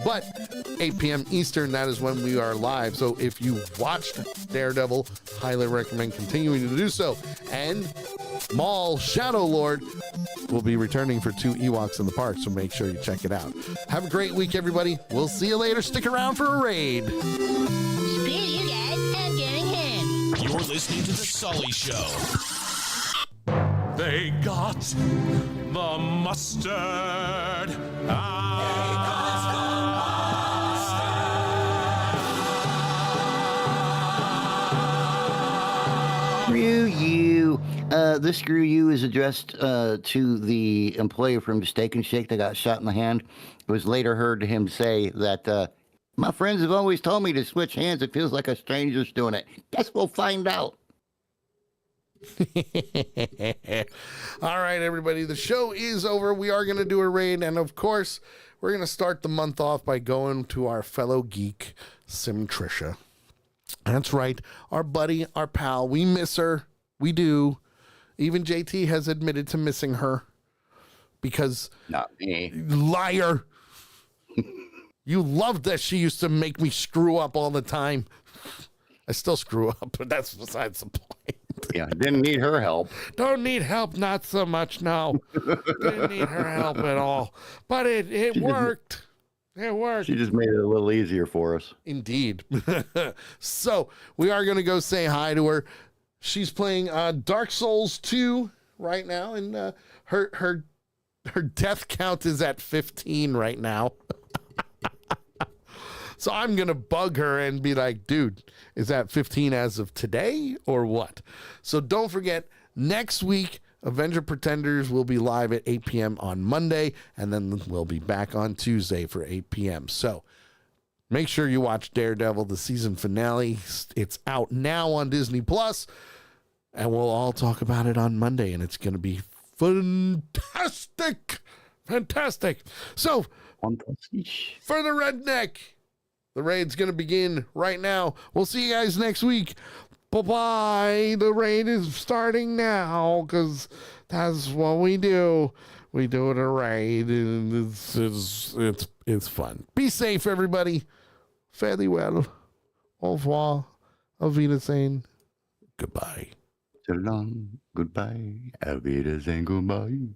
Speaker 1: But 8 p.m. Eastern, that is when we are live. So if you watched Daredevil, highly recommend continuing to do so. And Maul Shadow Lord will be returning for 2 Ewoks in the park, so make sure you check it out. Have a great week, everybody. We'll see you later. Stick around for a raid.
Speaker 21: Screw you guys, I'm getting him.
Speaker 16: You're listening to The Sully Show. They got the mustard.
Speaker 2: Screw you. This screw you is addressed to the employee from Steak and Shake that got shot in the hand. It was later heard to him say that, my friends have always told me to switch hands. It feels like a stranger's doing it. Guess we'll find out.
Speaker 1: All right, everybody. The show is over. We are going to do a raid. And, of course, we're going to start the month off by going to our fellow geek, Sim Trisha. That's right. Our buddy, our pal. We miss her. We do. Even JT has admitted to missing her. Because...
Speaker 2: Not me.
Speaker 1: Liar. You loved that she used to make me screw up all the time. I still screw up, but that's besides the point.
Speaker 2: Yeah, didn't need her help.
Speaker 1: Don't need help, not so much, no. Didn't need her help at all. But it worked. It worked.
Speaker 2: She just made it a little easier for us.
Speaker 1: Indeed. So, we are going to go say hi to her. She's playing Dark Souls 2 right now, and her death count is at 15 right now. So I'm going to bug her and be like, dude, is that 15 as of today or what? So don't forget, next week, Avenger Pretenders will be live at 8 p.m. on Monday, and then we'll be back on Tuesday for 8 p.m. So make sure you watch Daredevil, the season finale. It's out now on Disney+, and we'll all talk about it on Monday, and it's going to be fantastic. Fantastic. So, for the redneck, the raid's going to begin right now. We'll see you guys next week. Bye-bye. The raid is starting now because that's what we do. We do the raid, and it's fun. Be safe, everybody. Fare thee well. Au revoir. Auf Wiedersehen. Goodbye.
Speaker 2: So long. Goodbye. Auf Wiedersehen. Goodbye.